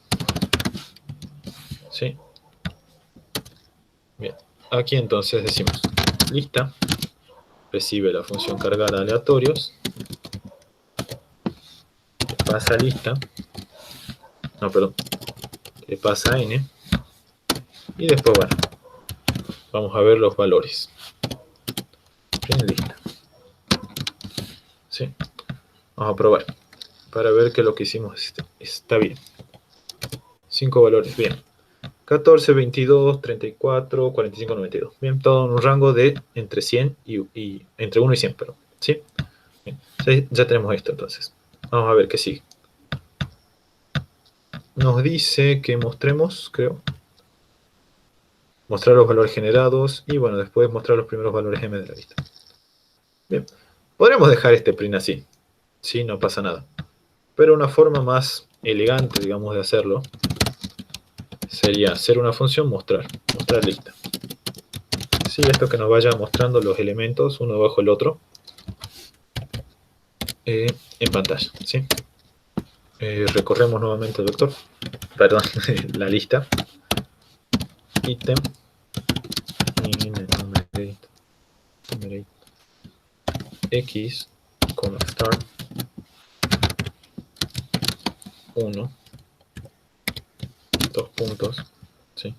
¿Sí? Bien. Aquí entonces decimos lista recibe la función cargar aleatorios, le pasa lista, no, perdón, le pasa n, y después, bueno, vamos a ver los valores. Print lista. ¿Sí? Vamos a probar para ver que lo que hicimos está bien. 5 valores, bien. 14, 22, 34, 45, 92. Bien, todo en un rango de entre 100 y entre 1 y 100, perdón. ¿Sí? Bien. Ya tenemos esto entonces. Vamos a ver qué sigue. Nos dice que mostremos, creo. Mostrar los valores generados y bueno, después mostrar los primeros valores m de la lista. Bien. Podríamos dejar este print así. Sí, no pasa nada. Pero una forma más elegante, digamos, de hacerlo sería hacer una función mostrar lista. Sí, esto que nos vaya mostrando los elementos uno debajo del otro en pantalla. ¿Sí? Recorremos nuevamente el vector, perdón, la lista. Item enumerate x, start 1, 2 puntos, ¿sí?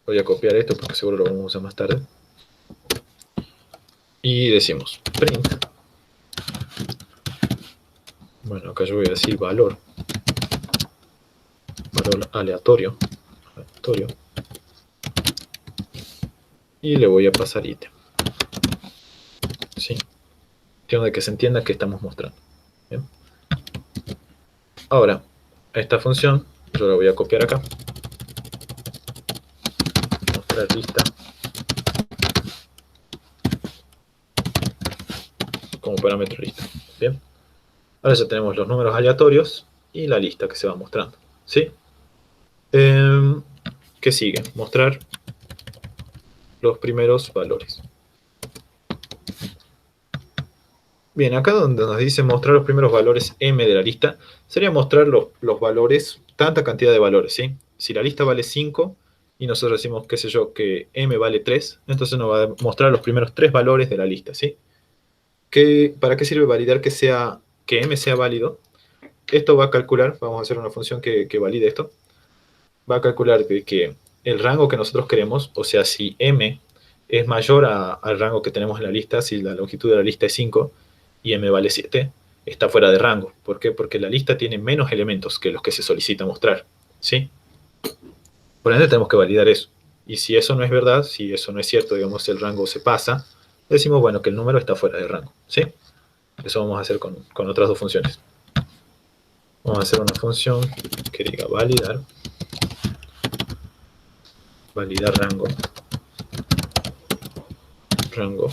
Voy a copiar esto porque seguro lo vamos a usar más tarde. Y decimos print. Bueno, acá yo voy a decir valor aleatorio. Y le voy a pasar ítem. ¿Sí? Tengo de que se entienda que estamos mostrando. ¿Bien? Ahora, esta función yo la voy a copiar acá. Mostrar lista. Como parámetro lista. Bien. Ahora ya tenemos los números aleatorios y la lista que se va mostrando. ¿Sí? ¿Qué sigue? Mostrar los primeros valores. Bien, acá donde nos dice mostrar los primeros valores m de la lista, sería mostrar los valores, tanta cantidad de valores, ¿sí? Si la lista vale 5 y nosotros decimos, qué sé yo, que m vale 3, entonces nos va a mostrar los primeros 3 valores de la lista, ¿sí? ¿Para qué sirve validar que m sea válido? Esto va a calcular, vamos a hacer una función que valide esto, va a calcular que el rango que nosotros queremos, o sea, si m es mayor al rango que tenemos en la lista, si la longitud de la lista es 5 y m vale 7, está fuera de rango. ¿Por qué? Porque la lista tiene menos elementos que los que se solicita mostrar, ¿sí? Por ende tenemos que validar eso. Y si eso no es verdad, si eso no es cierto, digamos, el rango se pasa, decimos, bueno, que el número está fuera de rango, ¿sí? Eso vamos a hacer con otras dos funciones. Vamos a hacer una función que diga validar rango,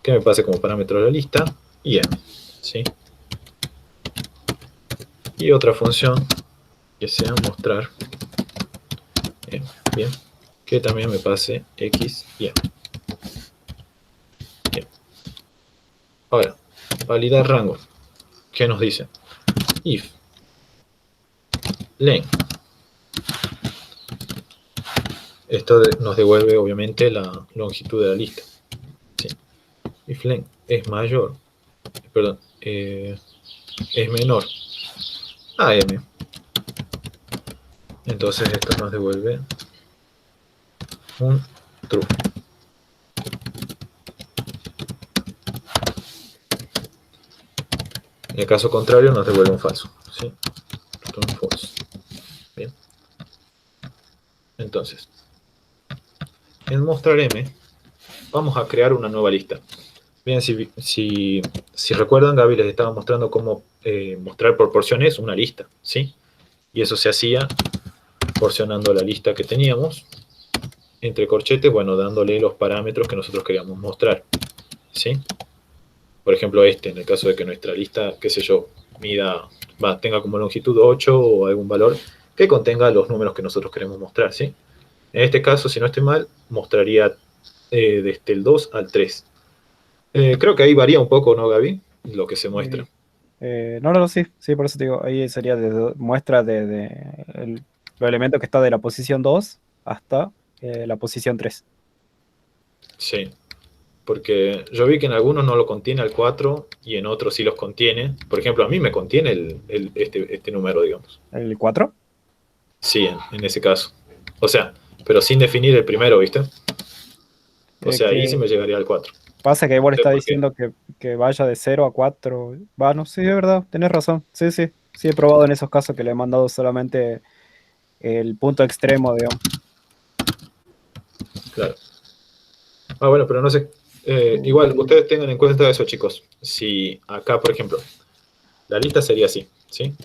que me pase como parámetro la lista, y m, ¿sí? Y otra función que sea mostrar m, bien, que también me pase x y m. Bien. Ahora, validar rango. ¿Qué nos dice? If len. Esto nos devuelve obviamente la longitud de la lista. ¿Sí? If len es mayor, perdón, es menor a m, entonces esto nos devuelve un true. En el caso contrario nos devuelve un falso, ¿sí? Un false. Bien. Entonces, en mostrar m vamos a crear una nueva lista. Bien, si recuerdan, Gaby les estaba mostrando cómo mostrar por porciones una lista, ¿sí? Y eso se hacía porcionando la lista que teníamos entre corchetes, bueno, dándole los parámetros que nosotros queríamos mostrar, ¿sí? Por ejemplo, en el caso de que nuestra lista, qué sé yo, tenga como longitud 8 o algún valor que contenga los números que nosotros queremos mostrar, ¿sí? En este caso, si no estoy mal, mostraría desde el 2 al 3. Creo que ahí varía un poco, ¿no, Gaby? Lo que se muestra. No, sí, por eso te digo, ahí sería muestra los elementos que está de la posición 2 hasta la posición 3. Sí, porque yo vi que en algunos no lo contiene al 4 y en otros sí los contiene. Por ejemplo, a mí me contiene este número, digamos. ¿El 4? Sí, en ese caso. O sea, pero sin definir el primero, ¿viste? O sea, ahí sí me llegaría al 4. Pasa que igual está diciendo que vaya de 0 a 4. No, sí, es verdad, tenés razón. Sí, he probado en esos casos que le he mandado solamente el punto extremo, digamos. Claro. Bueno, pero no sé. Igual, ustedes tengan en cuenta eso, chicos. Si acá, por ejemplo, la lista sería así, ¿sí?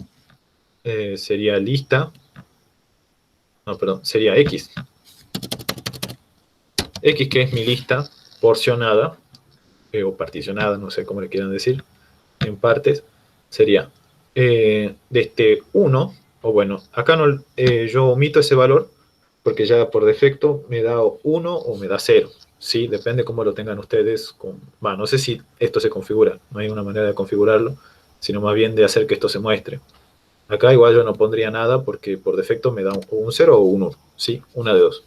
Sería lista. No, perdón, sería X. X, que es mi lista porcionada, o particionada, no sé cómo le quieran decir, en partes, sería desde 1, o bueno, acá no, yo omito ese valor, porque ya por defecto me da 1 o me da 0, ¿sí? Depende cómo lo tengan ustedes. No sé si esto se configura, no hay una manera de configurarlo, sino más bien de hacer que esto se muestre. Acá igual yo no pondría nada, porque por defecto me da un 0 o un 1, ¿sí? Una de dos.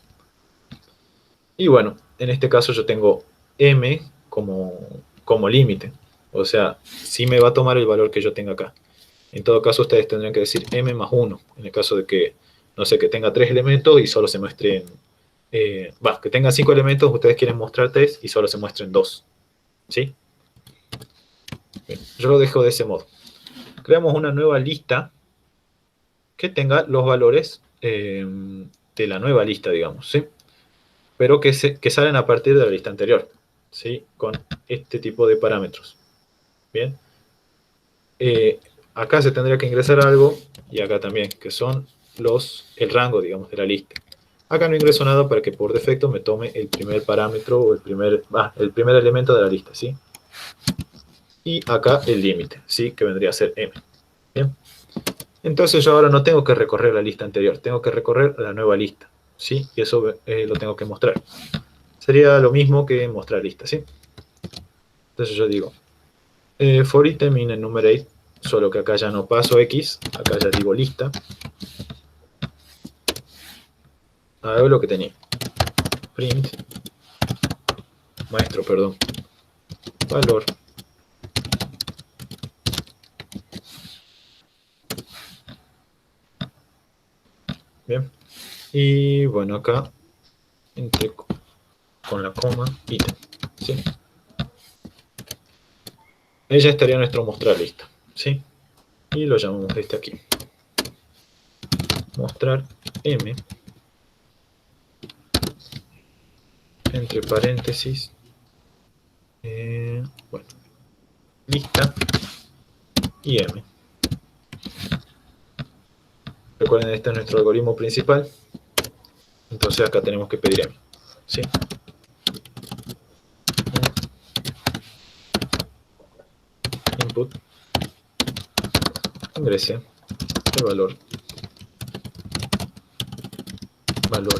Y bueno, en este caso yo tengo m como límite. O sea, sí me va a tomar el valor que yo tenga acá. En todo caso, ustedes tendrían que decir m más 1. En el caso de que, no sé, que tenga 3 elementos y solo se muestren que tenga 5 elementos, ustedes quieren mostrar 3 y solo se muestren 2. ¿Sí? Bien, yo lo dejo de ese modo. Creamos una nueva lista que tenga los valores de la nueva lista, digamos, ¿sí? Pero que salen a partir de la lista anterior, ¿sí? Con este tipo de parámetros. Bien. Acá se tendría que ingresar algo, y acá también, que son el rango, digamos, de la lista. Acá no ingreso nada para que por defecto me tome el primer parámetro o el primer elemento de la lista, ¿sí? Y acá el límite, ¿sí? Que vendría a ser m. Bien. Entonces yo ahora no tengo que recorrer la lista anterior, tengo que recorrer la nueva lista, ¿sí? Y eso lo tengo que mostrar. Sería lo mismo que mostrar lista, ¿sí? Entonces yo digo, for item in enumerate, solo que acá ya no paso X, acá ya digo lista. Hago lo que tenía. Print, maestro, perdón, valor. Bien. Y bueno, acá, entre con la coma, ítem, ¿sí? Ella estaría nuestro mostrar lista, ¿sí? Y lo llamamos aquí. Mostrar m, entre paréntesis, bueno, lista y m. Recuerden, este es nuestro algoritmo principal. Entonces acá tenemos que pedir m, ¿sí? Input, ingrese el valor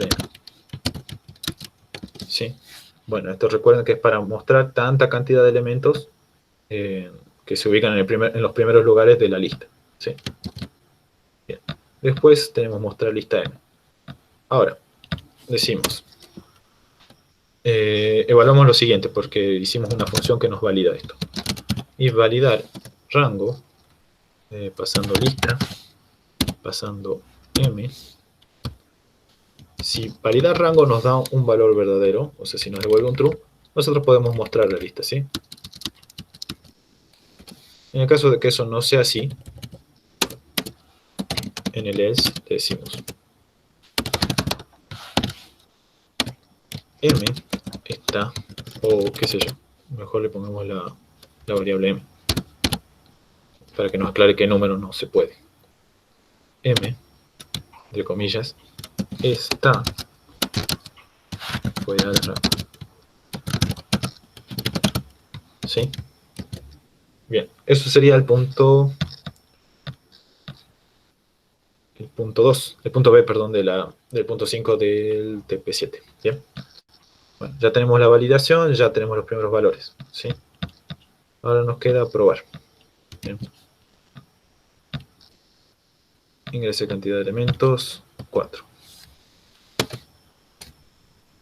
m, ¿sí? Bueno, esto recuerden que es para mostrar tanta cantidad de elementos que se ubican en los primeros lugares de la lista, ¿sí? Bien. Después tenemos mostrar lista m. Ahora, decimos, evaluamos lo siguiente, porque hicimos una función que nos valida esto. Y validar rango, pasando lista, pasando m. Si validar rango nos da un valor verdadero, o sea, si nos devuelve un true, nosotros podemos mostrar la lista, ¿sí? En el caso de que eso no sea así, en el else le decimos m está, o qué sé yo, mejor le pongamos la variable m, para que nos aclare qué número no se puede. M, entre comillas, está fuera de rango. ¿Sí? Bien, eso sería el punto 2, el punto B, perdón, del punto 5 del TP7. Bien. Bueno, ya tenemos la validación, ya tenemos los primeros valores, ¿sí? Ahora nos queda probar. Bien. Ingrese cantidad de elementos, 4.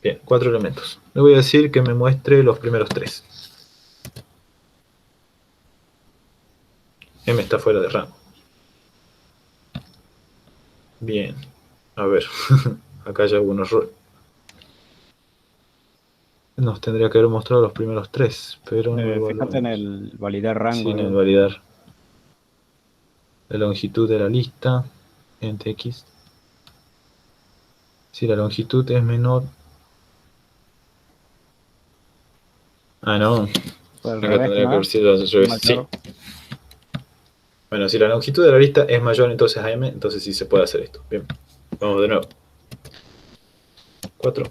Bien, 4 elementos. Le voy a decir que me muestre los primeros 3. M está fuera de rango. Bien, a ver, acá ya hubo un error. Nos tendría que haber mostrado los primeros 3, pero no lo Fíjate en el validar rango. Sí, en el validar la longitud de la lista, int x. Si la longitud es menor... Ah, no. Acá tendría que haber sido al revés. Sí. Bueno, si la longitud de la lista es mayor entonces a m, entonces sí se puede hacer esto. Bien, vamos de nuevo. 4.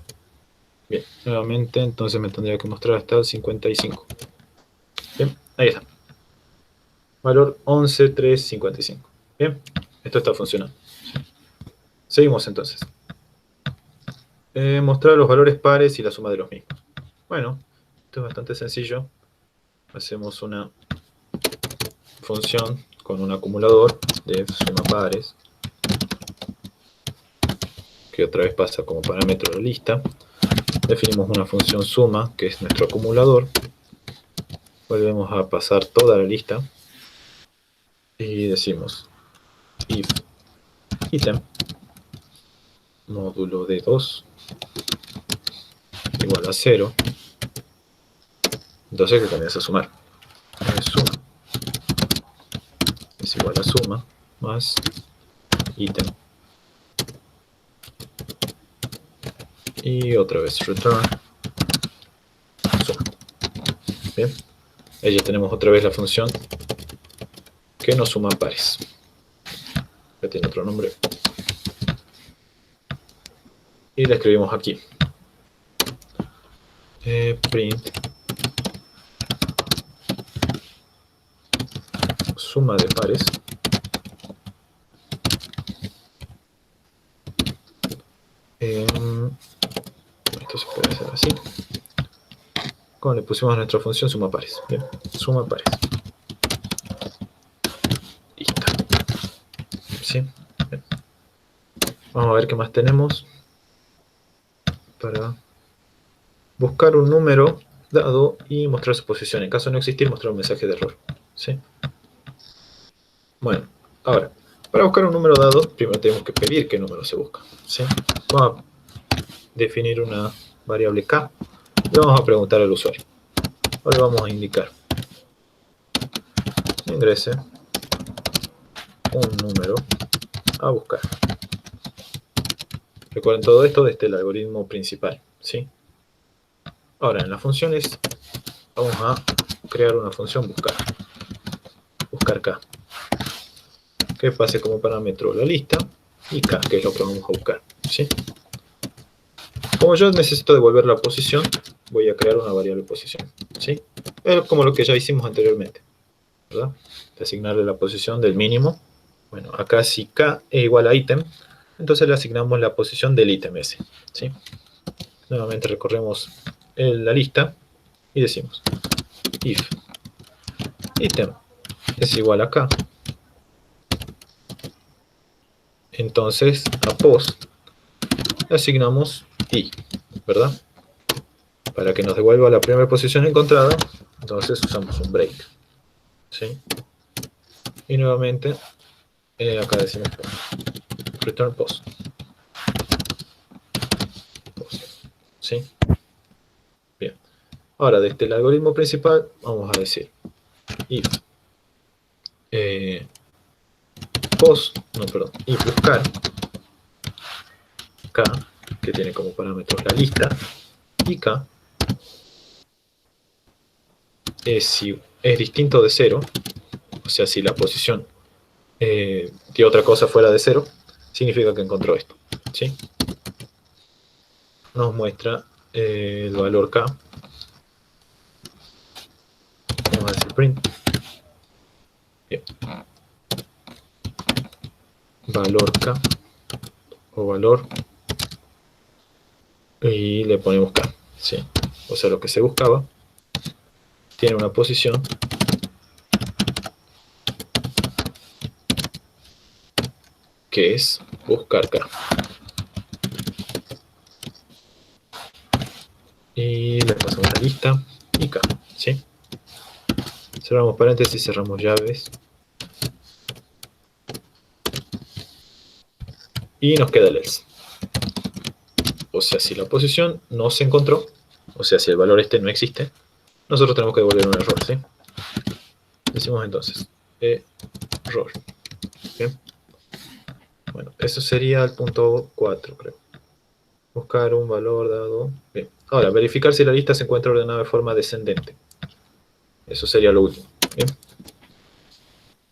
Bien, nuevamente entonces me tendría que mostrar hasta el 55. Bien, ahí está. Valor 11,355. Bien, esto está funcionando. Seguimos entonces. Mostrar los valores pares y la suma de los mismos. Bueno, esto es bastante sencillo. Hacemos una función con un acumulador de suma pares, que otra vez pasa como parámetro de la lista. Definimos una función suma, que es nuestro acumulador. Volvemos a pasar toda la lista. Y decimos if item módulo de 2 igual a 0. Entonces que comienza a sumar. Suma es igual a suma más ítem. Y otra vez return suma. Bien. Ahí ya tenemos otra vez la función que nos suma pares. Ya tiene otro nombre. Y la escribimos aquí. Print suma de pares esto se puede hacer así, como le pusimos a nuestra función suma pares. Bien, suma pares. Listo. ¿Sí? Bien. Vamos a ver qué más tenemos para buscar un número dado y mostrar su posición. En caso de no existir, mostrar un mensaje de error. ¿Sí? Bueno, ahora, para buscar un número dado, primero tenemos que pedir qué número se busca. ¿Sí? Vamos a definir una variable k y vamos a preguntar al usuario. Ahora vamos a indicar: ingrese un número a buscar. Recuerden todo esto desde el algoritmo principal. ¿Sí? Ahora, en las funciones vamos a crear una función buscar. Buscar k, que pase como parámetro la lista, y k, que es lo que vamos a buscar. ¿Sí? Como yo necesito devolver la posición, voy a crear una variable posición. ¿Sí? Es como lo que ya hicimos anteriormente, ¿verdad? De asignarle la posición del mínimo. Bueno, acá si k es igual a ítem, entonces le asignamos la posición del ítem ese. ¿Sí? Nuevamente recorremos la lista y decimos if ítem es igual a k, entonces a post le asignamos i, ¿verdad? Para que nos devuelva la primera posición encontrada, entonces usamos un break. ¿Sí? Y nuevamente acá decimos return post. ¿Sí? Bien. Ahora, desde el algoritmo principal, vamos a decir if if buscar k, que tiene como parámetros la lista, y k es distinto de 0, o sea, si la posición de otra cosa fuera de 0, significa que encontró esto. ¿Sí? Nos muestra el valor k. Vamos a decir print. Bien. Valor k o valor, y le ponemos k. ¿Sí? O sea, lo que se buscaba tiene una posición que es buscar k. Y le pasamos la lista y k. ¿Sí? Cerramos paréntesis, cerramos llaves. Y nos queda el else. O sea, si la posición no se encontró, o sea, si el valor este no existe, nosotros tenemos que devolver un error, ¿sí? Decimos entonces, error. Bien. Bueno, eso sería el punto 4, creo. Buscar un valor dado. Bien. Ahora, verificar si la lista se encuentra ordenada de forma descendente. Eso sería lo último.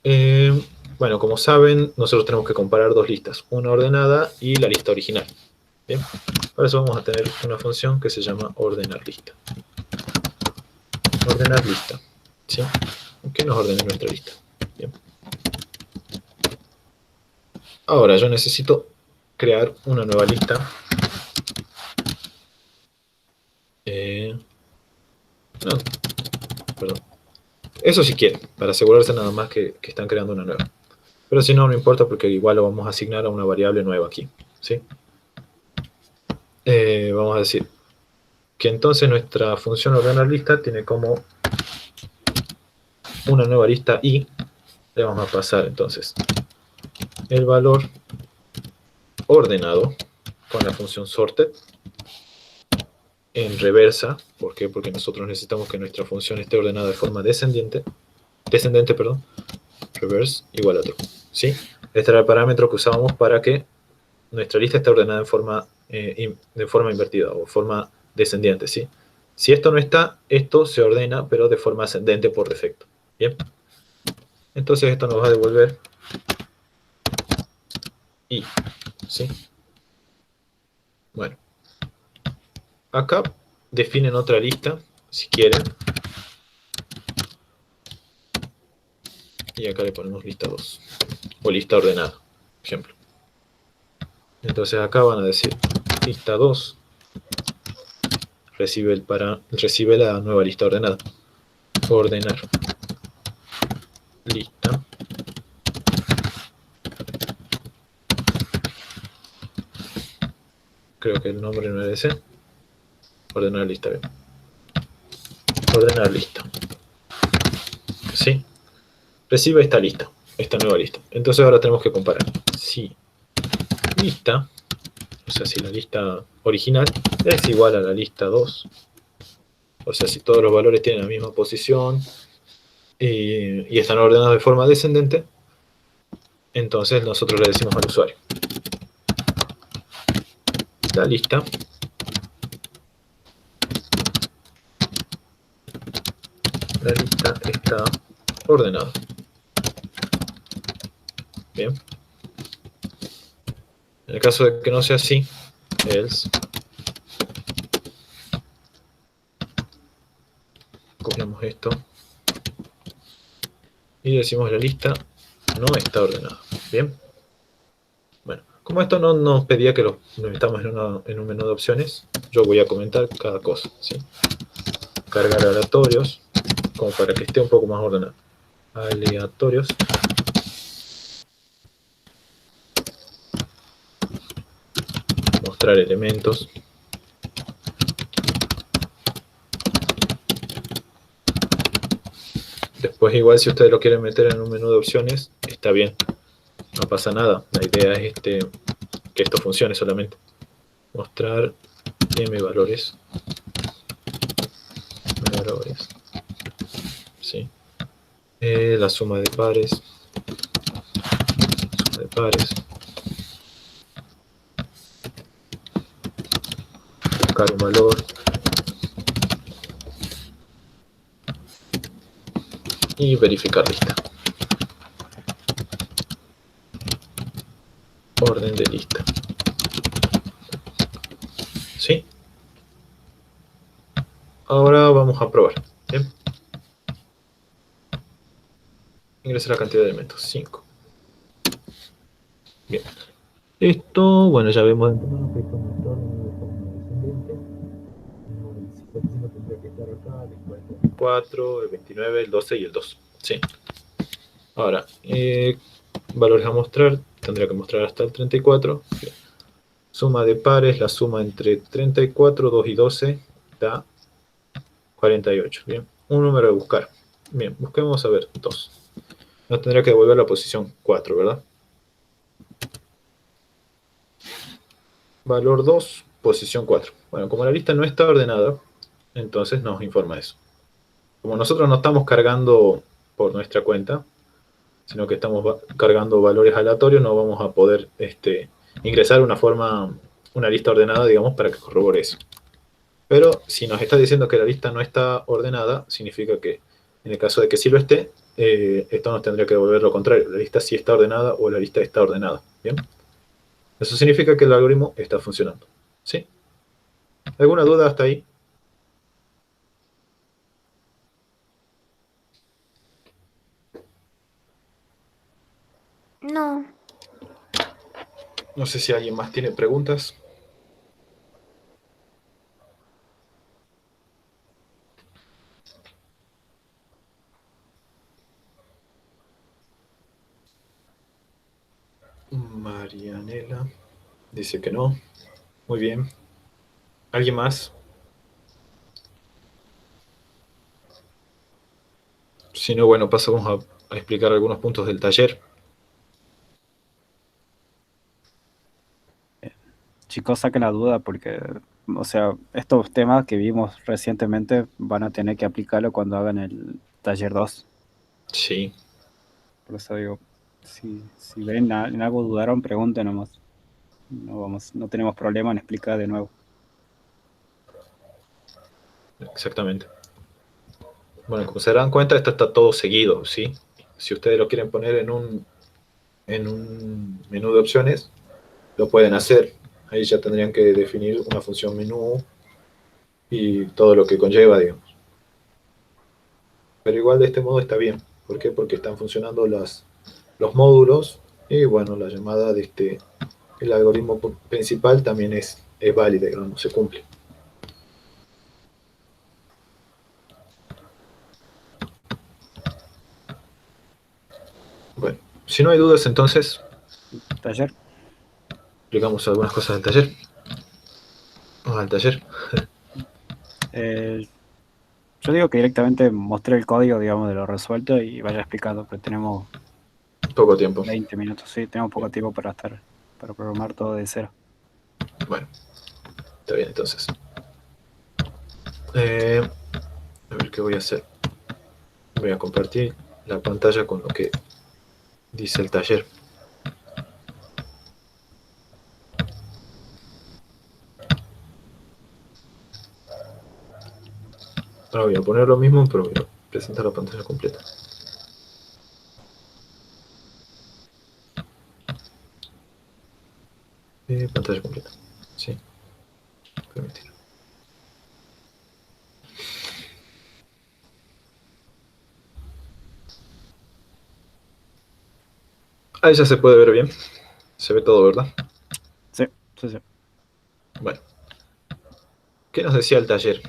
Bien. Bueno, como saben, nosotros tenemos que comparar dos listas, una ordenada y la lista original. Bien. Para eso vamos a tener una función que se llama ordenar lista. Ordenar lista. ¿Sí? Que nos ordene nuestra lista. Bien. Ahora yo necesito crear una nueva lista. No, perdón. Eso si quieren, para asegurarse nada más que están creando una nueva. Pero si no, no importa porque igual lo vamos a asignar a una variable nueva aquí. ¿Sí? Vamos a decir que entonces nuestra función ordenar lista tiene como una nueva lista i. Le vamos a pasar entonces el valor ordenado con la función sorted en reversa. ¿Por qué? Porque nosotros necesitamos que nuestra función esté ordenada de forma descendente, perdón, reverse igual a true, ¿sí? Este era el parámetro que usábamos para que nuestra lista esté ordenada de forma invertida o forma descendiente, ¿sí? Si esto no está, esto se ordena, pero de forma ascendente por defecto. Bien. Entonces esto nos va a devolver y, ¿sí? Bueno. Acá definen otra lista, si quieren. Y acá le ponemos lista 2. O lista ordenada, por ejemplo. Entonces acá van a decir lista 2 recibe la nueva lista ordenada. Ordenar lista. Creo que el nombre no era ese. Ordenar lista, bien. Ordenar lista. ¿Sí? Recibe esta lista, esta nueva lista. Entonces ahora tenemos que comparar. Si lista, o sea, si la lista original es igual a la lista 2, o sea, si todos los valores tienen la misma posición y están ordenados de forma descendente, entonces nosotros le decimos al usuario: la lista está ordenada. Bien. En el caso de que no sea así, else, copiamos esto y decimos: la lista no está ordenada. Bien. Bueno, como esto no nos pedía que lo metamos en un menú de opciones, yo voy a comentar cada cosa, ¿sí? Cargar aleatorios, como para que esté un poco más ordenado. Aleatorios. Mostrar elementos. Después, igual, si ustedes lo quieren meter en un menú de opciones, está bien, no pasa nada. La idea es que esto funcione solamente. Mostrar mvalores. Valores. Sí. La suma de pares. Suma de pares. Buscar un valor. Y verificar lista. Orden de lista. ¿Sí? Ahora vamos a probar. Bien. Ingresar la cantidad de elementos. 5. Bien. Esto, bueno, ya vemos de antemano que esto no está ordenado de forma descendente. El 55 tendría que estar acá, después el 24, el 29, el 12 y el 2. Sí. Ahora, valores a mostrar, tendría que mostrar hasta el 34. Bien. Suma de pares, la suma entre 34, 2 y 12 da 48. Bien. Un número de buscar. Bien, busquemos a ver, 2. Nos tendría que devolver la posición 4, ¿verdad? Valor 2, posición 4. Bueno, como la lista no está ordenada, entonces nos informa eso. Como nosotros no estamos cargando por nuestra cuenta, sino que estamos cargando valores aleatorios, no vamos a poder ingresar una lista ordenada, digamos, para que corrobore eso. Pero si nos está diciendo que la lista no está ordenada, significa que en el caso de que sí lo esté, esto nos tendría que devolver lo contrario. La lista sí está ordenada o la lista está ordenada. ¿Bien? Eso significa que el algoritmo está funcionando. ¿Sí? ¿Alguna duda hasta ahí? No. No sé si alguien más tiene preguntas. Marianela dice que no. Muy bien. ¿Alguien más? Si no, bueno, pasamos a explicar algunos puntos del taller. Chicos, saquen la duda porque o sea, estos temas que vimos recientemente van a tener que aplicarlo cuando hagan el taller 2. Sí, Por eso digo, si ven en algo dudaron, pregunten nomás. No tenemos problema en explicar de nuevo. exactamente. Bueno, como se darán cuenta, esto está todo seguido, ¿sí? Si ustedes lo quieren poner en un menú de opciones, lo pueden hacer. Ahí ya tendrían que definir una función menú y todo lo que conlleva, digamos. Pero igual de este modo está bien. ¿Por qué? Porque están funcionando los módulos y bueno, la llamada de el algoritmo principal también es válida, digamos, se cumple. Bueno, si no hay dudas, entonces Taller. explicamos algunas cosas del taller. Vamos al taller. Yo digo que directamente mostré el código, digamos, de lo resuelto y vaya explicando, pero tenemos Poco tiempo. 20 minutos, sí, tenemos poco tiempo para programar todo de cero. Bueno, está bien entonces. A ver qué voy a hacer. Voy a compartir la pantalla con lo que dice el taller. Ahora voy a poner lo mismo, pero voy a presentar la pantalla completa. Pantalla completa. Sí. Permitir. Ahí ya se puede ver bien. Se ve todo, ¿verdad? Sí. Bueno. ¿Qué nos decía el taller?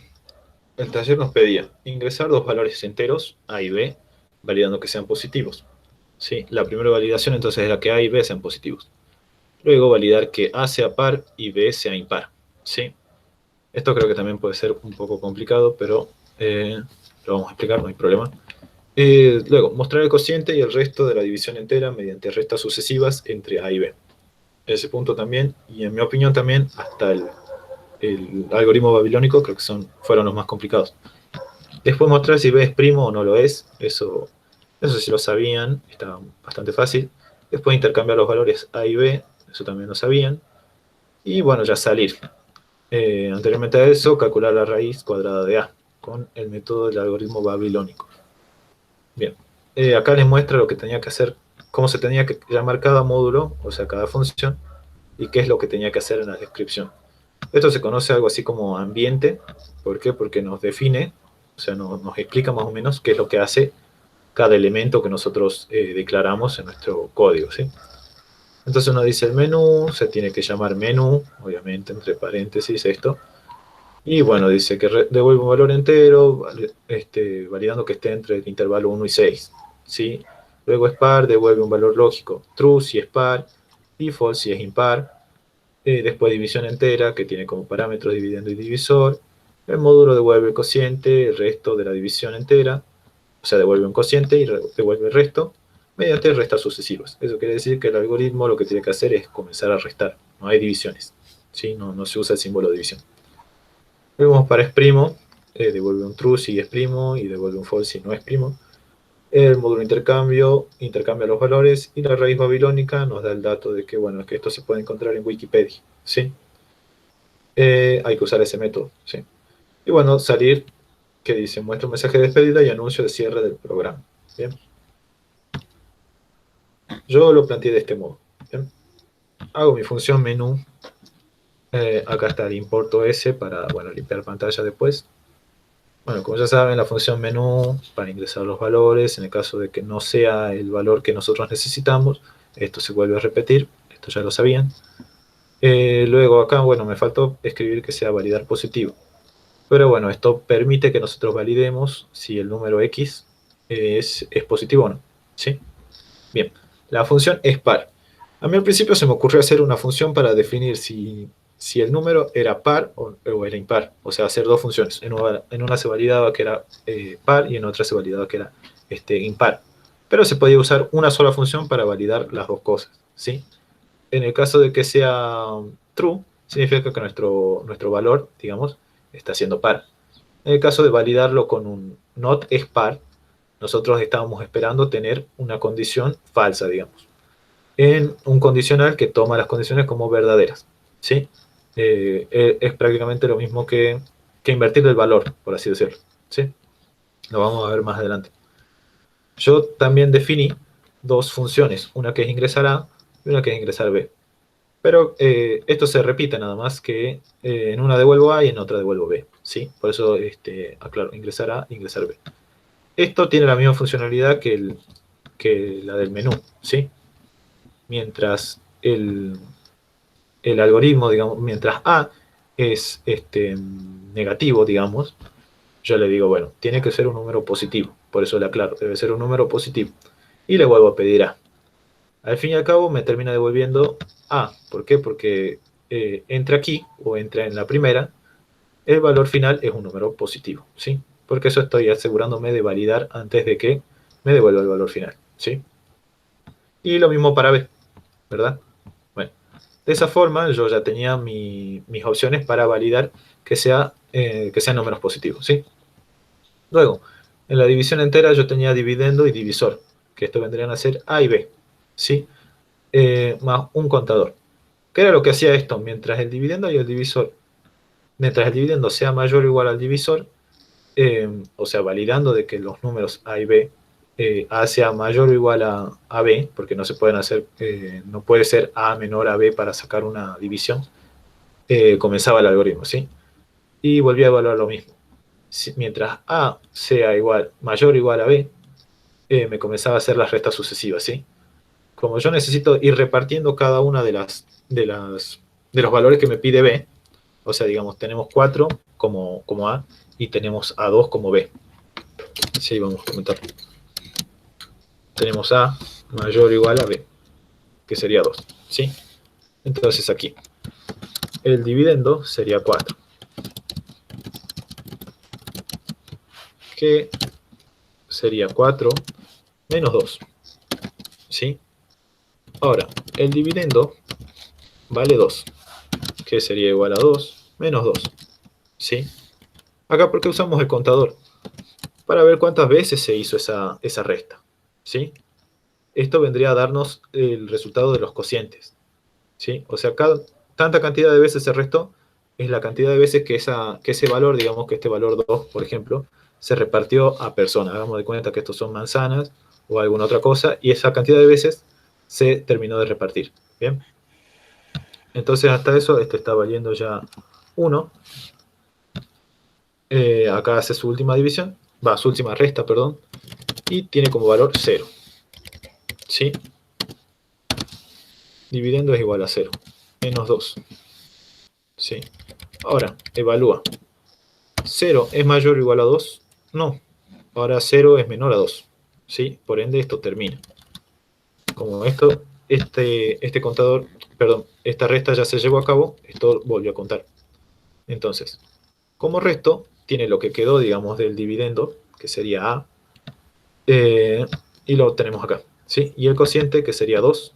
El taller nos pedía ingresar dos valores enteros, A y B, validando que sean positivos. ¿Sí? La primera validación entonces era que A y B sean positivos. Luego validar que A sea par y B sea impar. ¿Sí? Esto creo que también puede ser un poco complicado, pero lo vamos a explicar, no hay problema. Luego, mostrar el cociente y el resto de la división entera mediante restas sucesivas entre A y B. Ese punto también, y en mi opinión también, hasta el algoritmo babilónico, creo que fueron los más complicados. Después mostrar si B es primo o no lo es, eso sí lo sabían, está bastante fácil. Después intercambiar los valores A y B, eso también lo sabían. Y bueno, ya salir. Anteriormente a eso, calcular la raíz cuadrada de A, con el método del algoritmo babilónico. Bien, acá les muestra lo que tenía que hacer, cómo se tenía que llamar cada módulo, o sea, cada función, y qué es lo que tenía que hacer en la descripción. Esto se conoce algo así como ambiente. ¿Por qué? Porque nos define, o sea, nos explica más o menos qué es lo que hace cada elemento que nosotros declaramos en nuestro código, ¿sí? Entonces uno dice el menú, se tiene que llamar menú, obviamente, entre paréntesis esto. Y bueno, dice que devuelve un valor entero, validando que esté entre el intervalo 1 y 6, ¿sí? Luego es par, devuelve un valor lógico, true si es par, y false si es impar. Después división entera, que tiene como parámetros dividendo y divisor. El módulo devuelve el cociente, el resto de la división entera, o sea, devuelve un cociente y devuelve el resto, mediante restas sucesivas. Eso quiere decir que el algoritmo lo que tiene que hacer es comenzar a restar, no hay divisiones, ¿sí? No se usa el símbolo de división. Luego para es primo, devuelve un true si es primo y devuelve un false si no es primo. El módulo intercambio intercambia los valores y la raíz babilónica nos da el dato de que, bueno, que esto se puede encontrar en Wikipedia, ¿sí? Hay que usar ese método, ¿sí? Y bueno, salir, que dice, muestra un mensaje de despedida y anuncio de cierre del programa, ¿bien? Yo lo planteé de este modo, ¿bien? Hago mi función menú, acá está el importo S para, bueno, limpiar pantalla después. Bueno, como ya saben, la función menú para ingresar los valores, en el caso de que no sea el valor que nosotros necesitamos, esto se vuelve a repetir, esto ya lo sabían. Luego acá, bueno, me faltó escribir que sea validar positivo. Pero bueno, esto permite que nosotros validemos si el número X es positivo o no, ¿sí? Bien, la función es par. A mí al principio se me ocurrió hacer una función para definir si el número era par o era impar. O sea, hacer dos funciones. En una se validaba que era par y en otra se validaba que era impar. Pero se podía usar una sola función para validar las dos cosas, ¿sí? En el caso de que sea true, significa que nuestro valor, digamos, está siendo par. En el caso de validarlo con un not es par, nosotros estábamos esperando tener una condición falsa, digamos, en un condicional que toma las condiciones como verdaderas, ¿sí? Es prácticamente lo mismo que invertir el valor, por así decirlo, ¿sí? Lo vamos a ver más adelante. Yo también definí dos funciones, una que es ingresar A y una que es ingresar B. Pero esto se repite nada más que en una devuelvo A y en otra devuelvo B, ¿sí? Por eso aclaro, ingresar A, ingresar B. Esto tiene la misma funcionalidad que la del menú, ¿sí? Mientras el algoritmo, digamos, mientras A es negativo, digamos, yo le digo, bueno, tiene que ser un número positivo. Por eso le aclaro, debe ser un número positivo. Y le vuelvo a pedir A. Al fin y al cabo me termina devolviendo A. ¿Por qué? Porque entra aquí o entra en la primera, el valor final es un número positivo, ¿sí? Porque eso estoy asegurándome de validar antes de que me devuelva el valor final, ¿sí? Y lo mismo para B, ¿verdad? Bueno, de esa forma yo ya tenía mis opciones para validar que sean números positivos, ¿sí? Luego, en la división entera yo tenía dividendo y divisor, que esto vendrían a ser A y B, ¿sí? Más un contador. ¿Qué era lo que hacía esto? Mientras el dividendo sea mayor o igual al divisor, o sea, validando de que los números A y B, A sea mayor o igual a B, porque no se pueden hacer, no puede ser A menor a B para sacar una división, comenzaba el algoritmo, ¿sí? Y volvía a evaluar lo mismo. Mientras A sea mayor o igual a B, me comenzaba a hacer las restas sucesivas, ¿sí? Como yo necesito ir repartiendo cada una de los valores que me pide B, o sea, digamos, tenemos 4 como A y tenemos A2 como B. Sí, vamos a comentar. Tenemos A mayor o igual a B, que sería 2, ¿sí? Entonces aquí, el dividendo sería 4, que sería 4 menos 2, ¿sí? Ahora, el dividendo vale 2, que sería igual a 2 menos 2, ¿sí? Acá porque usamos el contador, para ver cuántas veces se hizo esa resta, ¿sí? Esto vendría a darnos el resultado de los cocientes, ¿sí? O sea, tanta cantidad de veces se restó es la cantidad de veces que ese valor, digamos que este valor 2, por ejemplo, se repartió a personas. Hagamos de cuenta que estos son manzanas o alguna otra cosa, y esa cantidad de veces se terminó de repartir, ¿bien? Entonces hasta eso, esto está valiendo ya 1. Acá hace su última división, su última resta, perdón, y tiene como valor 0, ¿sí? Dividendo es igual a 0, menos 2, ¿sí? Ahora, evalúa. 0 es mayor o igual a 2, no. Ahora 0 es menor a 2, ¿sí? Por ende esto termina. Como este contador, perdón, esta resta ya se llevó a cabo, esto volvió a contar. Entonces, como resto, tiene lo que quedó, digamos, del dividendo, que sería A, y lo tenemos acá, ¿sí? Y el cociente, que sería 2,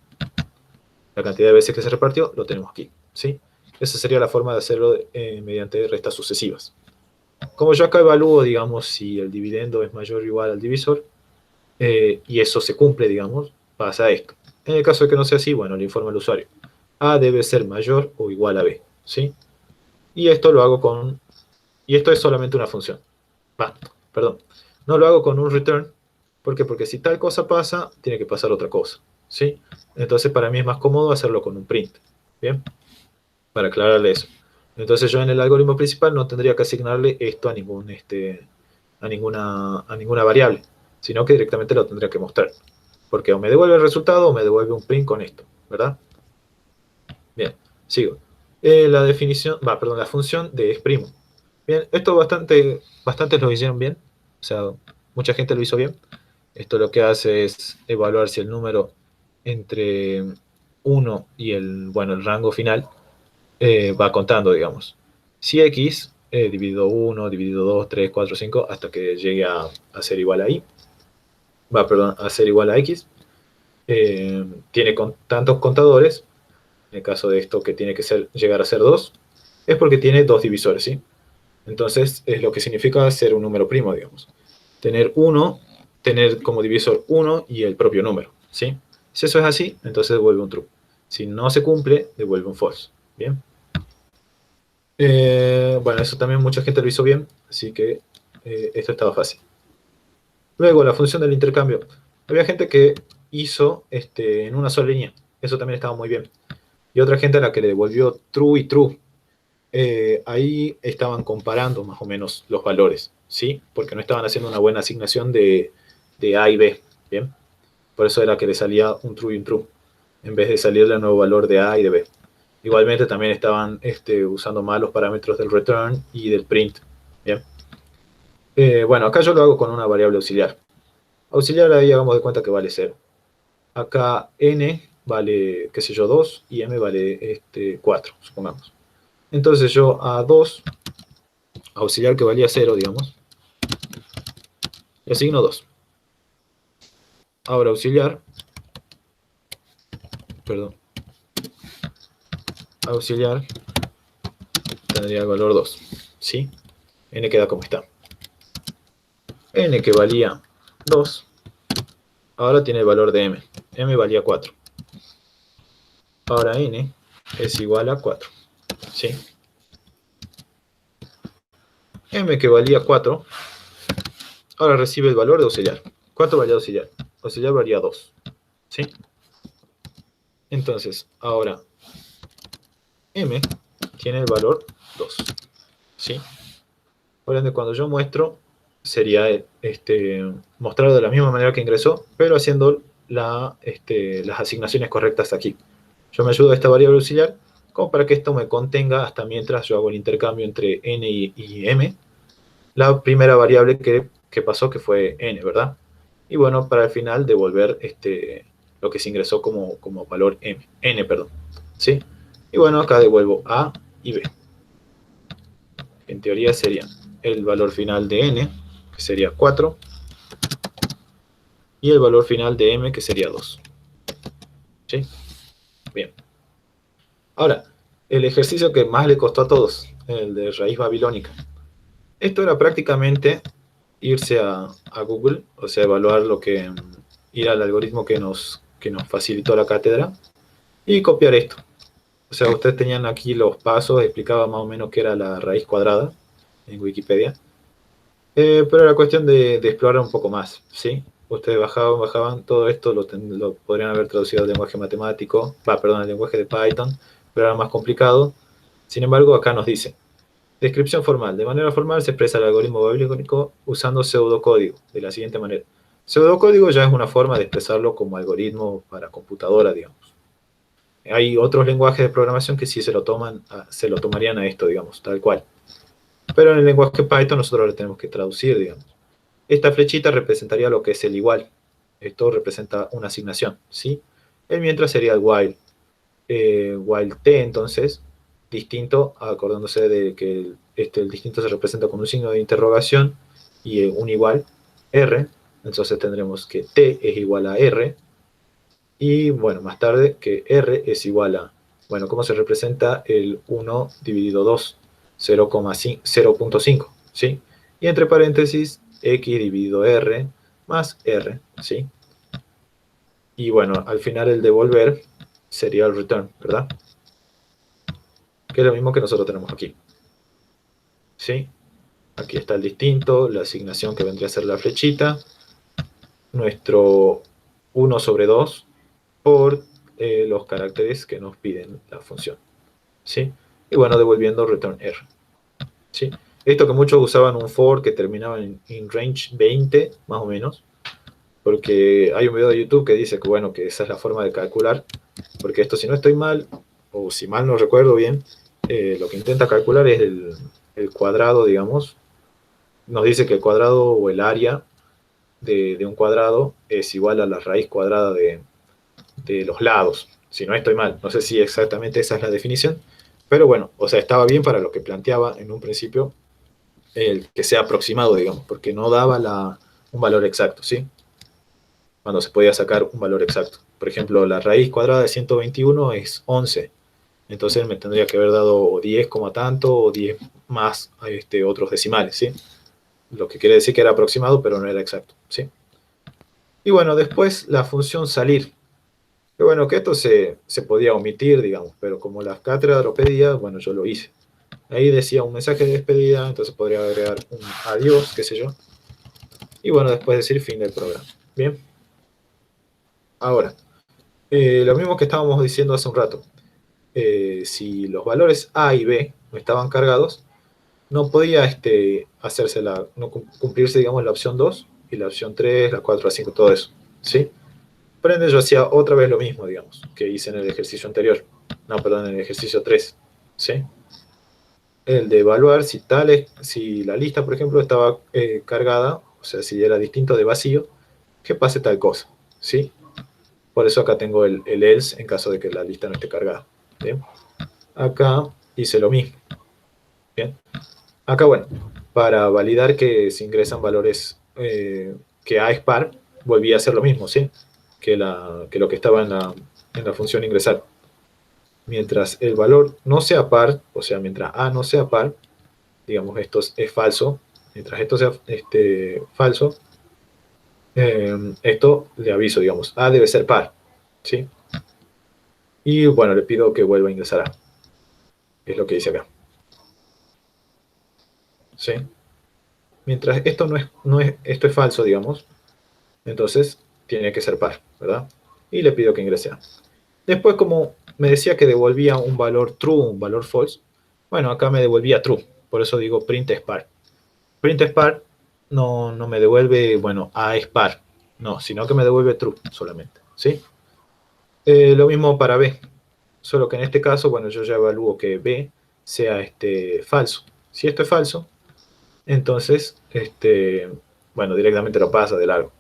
la cantidad de veces que se repartió, lo tenemos aquí, ¿sí? Esa sería la forma de hacerlo mediante restas sucesivas. Como yo acá evalúo, digamos, si el dividendo es mayor o igual al divisor, y eso se cumple, digamos, pasa esto. En el caso de que no sea así, bueno, le informo al usuario. A debe ser mayor o igual a B, ¿sí? Y esto lo hago y esto es solamente una función. Perdón. No lo hago con un return. ¿Por qué? Porque si tal cosa pasa, tiene que pasar otra cosa, ¿sí? Entonces para mí es más cómodo hacerlo con un print, ¿bien? Para aclararle eso. Entonces yo en el algoritmo principal no tendría que asignarle esto a ninguna variable, sino que directamente lo tendría que mostrar. Porque o me devuelve el resultado o me devuelve un print con esto, ¿verdad? Bien, sigo. La función de es primo. Bien, esto bastantes lo hicieron bien, o sea, mucha gente lo hizo bien. Esto lo que hace es evaluar si el número entre 1 y el rango final va contando, digamos. Si x dividido 1, dividido 2, 3, 4, 5, hasta que llegue a ser igual a y, a ser igual a x, tiene tantos contadores en el caso de esto que tiene que llegar a ser 2, es porque tiene dos divisores, ¿sí? Entonces, es lo que significa ser un número primo, digamos. Tener como divisor 1 y el propio número, ¿sí? Si eso es así, entonces devuelve un true. Si no se cumple, devuelve un false. ¿Bien? Bueno, eso también mucha gente lo hizo bien, así que esto estaba fácil. Luego, la función del intercambio. Había gente que hizo en una sola línea. Eso también estaba muy bien. Y otra gente a la que le devolvió true y true. Ahí estaban comparando más o menos los valores, ¿sí? Porque no estaban haciendo una buena asignación de A y B, ¿bien? Por eso era que le salía un true y un true, en vez de salirle un nuevo valor de A y de B. Igualmente también estaban usando mal los parámetros del return y del print, ¿bien? Bueno, acá yo lo hago con una variable auxiliar. Auxiliar ahí hagamos de cuenta que vale 0. Acá n vale, qué sé yo, 2 y m vale 4, supongamos. Entonces yo a 2, auxiliar que valía 0, digamos, le asigno 2. Ahora auxiliar, tendría el valor 2, ¿sí? N queda como está. N que valía 2, ahora tiene el valor de m. M valía 4. Ahora n es igual a 4, ¿sí? M que valía 4, ahora recibe el valor de auxiliar. ¿Cuánto valía auxiliar? Auxiliar valía 2, ¿sí? Entonces, ahora m tiene el valor 2, ¿sí? Por ende, cuando yo muestro, sería mostrarlo de la misma manera que ingresó, pero haciendo las asignaciones correctas aquí. Yo me ayudo a esta variable auxiliar como para que esto me contenga hasta mientras yo hago el intercambio entre n y m, la primera variable que pasó, que fue n, ¿verdad? Y bueno, para el final devolver lo que se ingresó como valor n, ¿sí? Y bueno, acá devuelvo a y b. En teoría sería el valor final de n, que sería 4, y el valor final de m, que sería 2. ¿Sí? Bien. Ahora, el ejercicio que más le costó a todos, el de raíz babilónica. Esto era prácticamente irse a Google, o sea, evaluar ir al algoritmo que nos facilitó la cátedra, y copiar esto. O sea, ustedes tenían aquí los pasos, explicaba más o menos qué era la raíz cuadrada en Wikipedia. Pero era cuestión de explorar un poco más, ¿sí? Ustedes bajaban todo esto, lo podrían haber traducido al lenguaje matemático, al lenguaje de Python, pero era más complicado. Sin embargo, acá nos dice, descripción formal. De manera formal se expresa el algoritmo babilónico usando pseudocódigo, de la siguiente manera. Pseudocódigo ya es una forma de expresarlo como algoritmo para computadora, digamos. Hay otros lenguajes de programación que sí se lo tomarían a esto, digamos, tal cual. Pero en el lenguaje Python nosotros lo tenemos que traducir, digamos. Esta flechita representaría lo que es el igual. Esto representa una asignación, ¿sí? El mientras sería el while. While t, entonces, distinto, acordándose de que el distinto se representa con un signo de interrogación y un igual, r. Entonces tendremos que t es igual a r. Y bueno, más tarde que r es igual a, bueno, ¿cómo se representa el 1 dividido 2? 0,5, ¿sí? Y entre paréntesis, x dividido r más r, ¿sí? Y bueno, al final el devolver sería el return, ¿verdad? Que es lo mismo que nosotros tenemos aquí, ¿sí? Aquí está el distinto, la asignación que vendría a ser la flechita, nuestro 1 sobre 2 por los caracteres que nos piden la función, ¿sí? Y bueno, devolviendo return r, ¿sí? Esto que muchos usaban un for que terminaba en range 20, más o menos, porque hay un video de YouTube que dice que, bueno, que esa es la forma de calcular, porque esto, si no estoy mal, o si mal no recuerdo bien, lo que intenta calcular es el cuadrado, digamos. Nos dice que el cuadrado o el área de un cuadrado es igual a la raíz cuadrada de los lados, si no estoy mal. No sé si exactamente esa es la definición, pero bueno, o sea, estaba bien para lo que planteaba en un principio, el que sea aproximado, digamos, porque no daba un valor exacto, ¿sí? Cuando se podía sacar un valor exacto. Por ejemplo, la raíz cuadrada de 121 es 11, Entonces me tendría que haber dado 10, tanto o 10 más otros decimales, ¿sí? Lo que quiere decir que era aproximado, pero no era exacto, ¿sí? Y bueno, después la función salir. Que bueno, que esto se podía omitir, digamos, pero como la cátedra lo pedía, bueno, yo lo hice. Ahí decía un mensaje de despedida, entonces podría agregar un adiós, qué sé yo. Y bueno, después decir fin del programa. Bien. Ahora, lo mismo que estábamos diciendo hace un rato. Si los valores A y B no estaban cargados, no podía no cumplirse, digamos, la opción 2 y la opción 3, la 4, la 5, todo eso. ¿Sí? Por ende, yo hacía otra vez lo mismo, digamos, que hice en el ejercicio anterior. No, perdón, en el ejercicio 3. ¿Sí? El de evaluar si la lista, por ejemplo, estaba cargada, o sea, si era distinto de vacío, que pase tal cosa. ¿Sí? Por eso acá tengo el else en caso de que la lista no esté cargada. ¿Bien? Acá hice lo mismo. ¿Bien? Acá, bueno, para validar que se ingresan valores que A es par, volví a hacer lo mismo, ¿sí? Que lo que estaba en la función ingresar. Mientras el valor no sea par, o sea, mientras A no sea par, digamos, esto es falso. Mientras esto sea falso, esto le aviso, digamos, A debe ser par, ¿sí? Y bueno, le pido que vuelva a ingresar A. Es lo que dice acá. ¿Sí? Mientras esto esto es falso, digamos, entonces tiene que ser par, ¿verdad? Y le pido que ingrese A. Después, como me decía que devolvía un valor true, un valor false, bueno, acá me devolvía true. Por eso digo print es par. Print es par no me devuelve, bueno, A es par. No, sino que me devuelve true solamente, ¿sí? Lo mismo para B. Solo que en este caso, bueno, yo ya evalúo que B sea falso. Si esto es falso, entonces, bueno, directamente lo pasa de largo.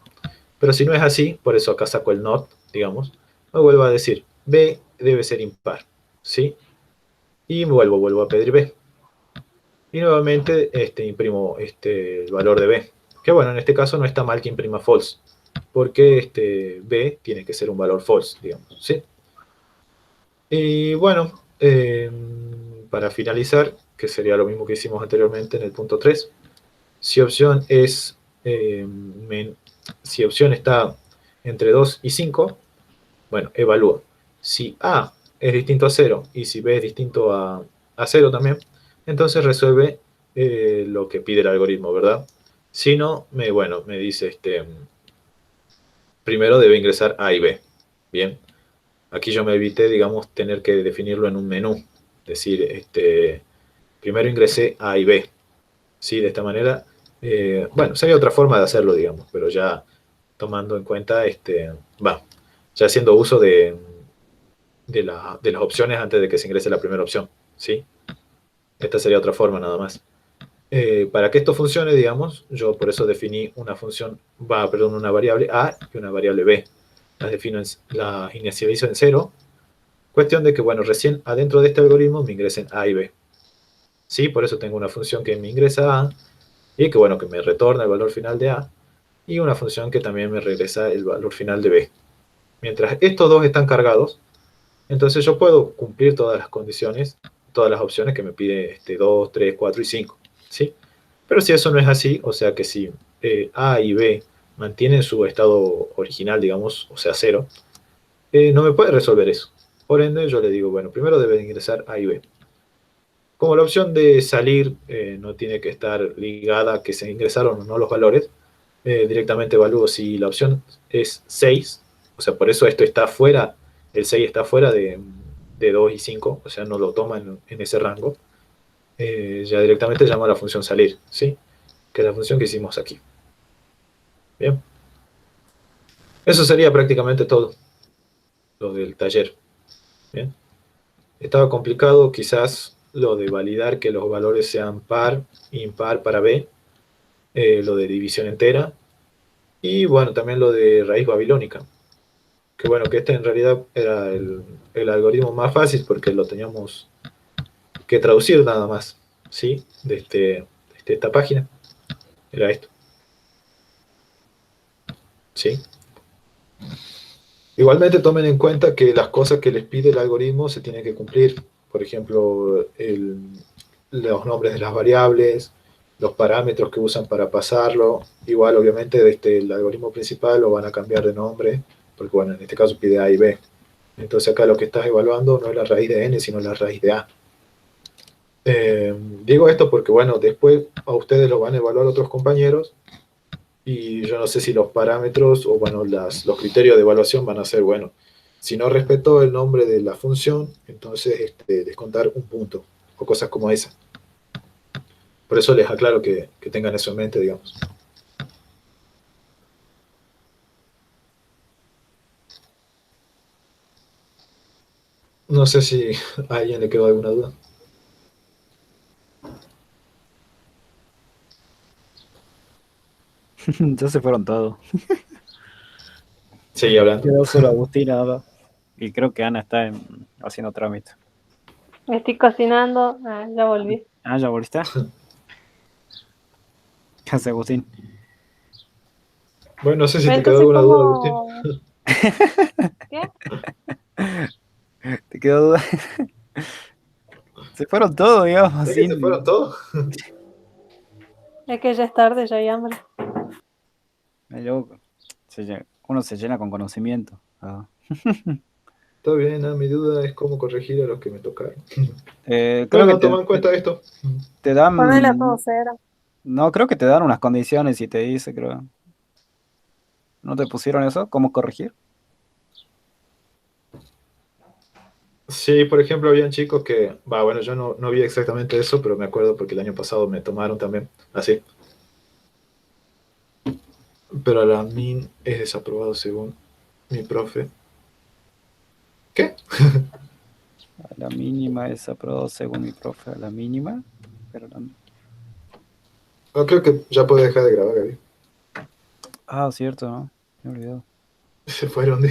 Pero si no es así, por eso acá saco el not, digamos, me vuelvo a decir, B debe ser impar, ¿sí? Y vuelvo a pedir B. Y nuevamente imprimo el valor de B. Que bueno, en este caso no está mal que imprima false, porque B tiene que ser un valor false, digamos, ¿sí? Y bueno, para finalizar, que sería lo mismo que hicimos anteriormente en el punto 3, si opción si opción está entre 2 y 5, bueno, evalúa. Si A es distinto a 0 y si B es distinto a 0 también, entonces resuelve lo que pide el algoritmo, ¿verdad? Si no, bueno, me dice, primero debe ingresar A y B. Bien, aquí yo me evité, digamos, tener que definirlo en un menú. Es decir, primero ingresé A y B. Sí, de esta manera, bueno, sería otra forma de hacerlo, digamos, pero ya tomando en cuenta, ya haciendo uso de las opciones antes de que se ingrese la primera opción, ¿sí? Esta sería otra forma nada más. Para que esto funcione, digamos, yo por eso definí una variable A y una variable B. Las inicializo en 0, cuestión de que, bueno, recién adentro de este algoritmo me ingresen A y B. Sí, por eso tengo una función que me ingresa A y que, bueno, que me retorna el valor final de A y una función que también me regresa el valor final de B. Mientras estos dos están cargados, entonces yo puedo cumplir todas las condiciones, todas las opciones que me pide 2, 3, 4 y 5, ¿sí? Pero si eso no es así, o sea que si A y B mantienen su estado original, digamos, o sea 0, no me puede resolver eso. Por ende, yo le digo, bueno, primero debe ingresar A y B. Como la opción de salir no tiene que estar ligada a que se ingresaron o no los valores, directamente evalúo si la opción es 6, o sea, por eso esto está fuera, el 6 está fuera de 2 y 5, o sea, no lo toma en ese rango. Ya directamente llamo a la función salir, ¿sí? Que es la función que hicimos aquí. Bien. Eso sería prácticamente todo, lo del taller. Bien. Estaba complicado quizás lo de validar que los valores sean par, impar para B, lo de división entera, y bueno, también lo de raíz babilónica. Que bueno, que este en realidad era el algoritmo más fácil porque lo teníamos que traducir nada más, ¿sí? De esta página. Era esto, ¿sí? Igualmente tomen en cuenta que las cosas que les pide el algoritmo se tienen que cumplir. por ejemplo, los nombres de las variables, los parámetros que usan para pasarlo. Igual, obviamente, el algoritmo principal lo van a cambiar de nombre, porque, bueno, en este caso pide A y B. Entonces acá lo que estás evaluando no es la raíz de n, sino la raíz de A. Digo esto porque, bueno, después a ustedes lo van a evaluar otros compañeros y yo no sé si los parámetros o, bueno, los criterios de evaluación van a ser, bueno, si no respetó el nombre de la función, entonces descontar un punto o cosas como esa. Por eso les aclaro que tengan eso en mente, digamos. No sé si a alguien le quedó alguna duda. Ya se fueron todos. Seguí hablando. Quedó solo Agustín nada más. Y creo que Ana está haciendo trámite. Estoy cocinando. Ya volví. Ah, ¿ya volviste? ¿Qué hace Agustín? Bueno, no sé si te quedó Entonces, alguna duda, ¿cómo? Agustín. ¿Qué? ¿Te quedó duda? Se fueron todos, digamos, ¿Es que se fueron todos? Es que ya es tarde, ya hay hambre. Uno se llena con conocimiento. Ah. Está bien, mi duda es cómo corregir a los que me tocaron. Creo Bueno, que toma en cuenta esto. te dan. Ponele a todo cero. No, creo que te dan unas condiciones y te dice, creo. ¿No te pusieron eso? ¿Cómo corregir? Sí, por ejemplo, habían chicos que, bueno, yo no vi exactamente eso, pero me acuerdo porque el año pasado me tomaron también así. Pero a la min es desaprobado según mi profe. ¿Qué? A la mínima es aprobado según mi profe. A la mínima. Pero Creo que ya puedo dejar de grabar, Gaby. Ah, cierto, ¿no? Me he olvidado. Se fueron.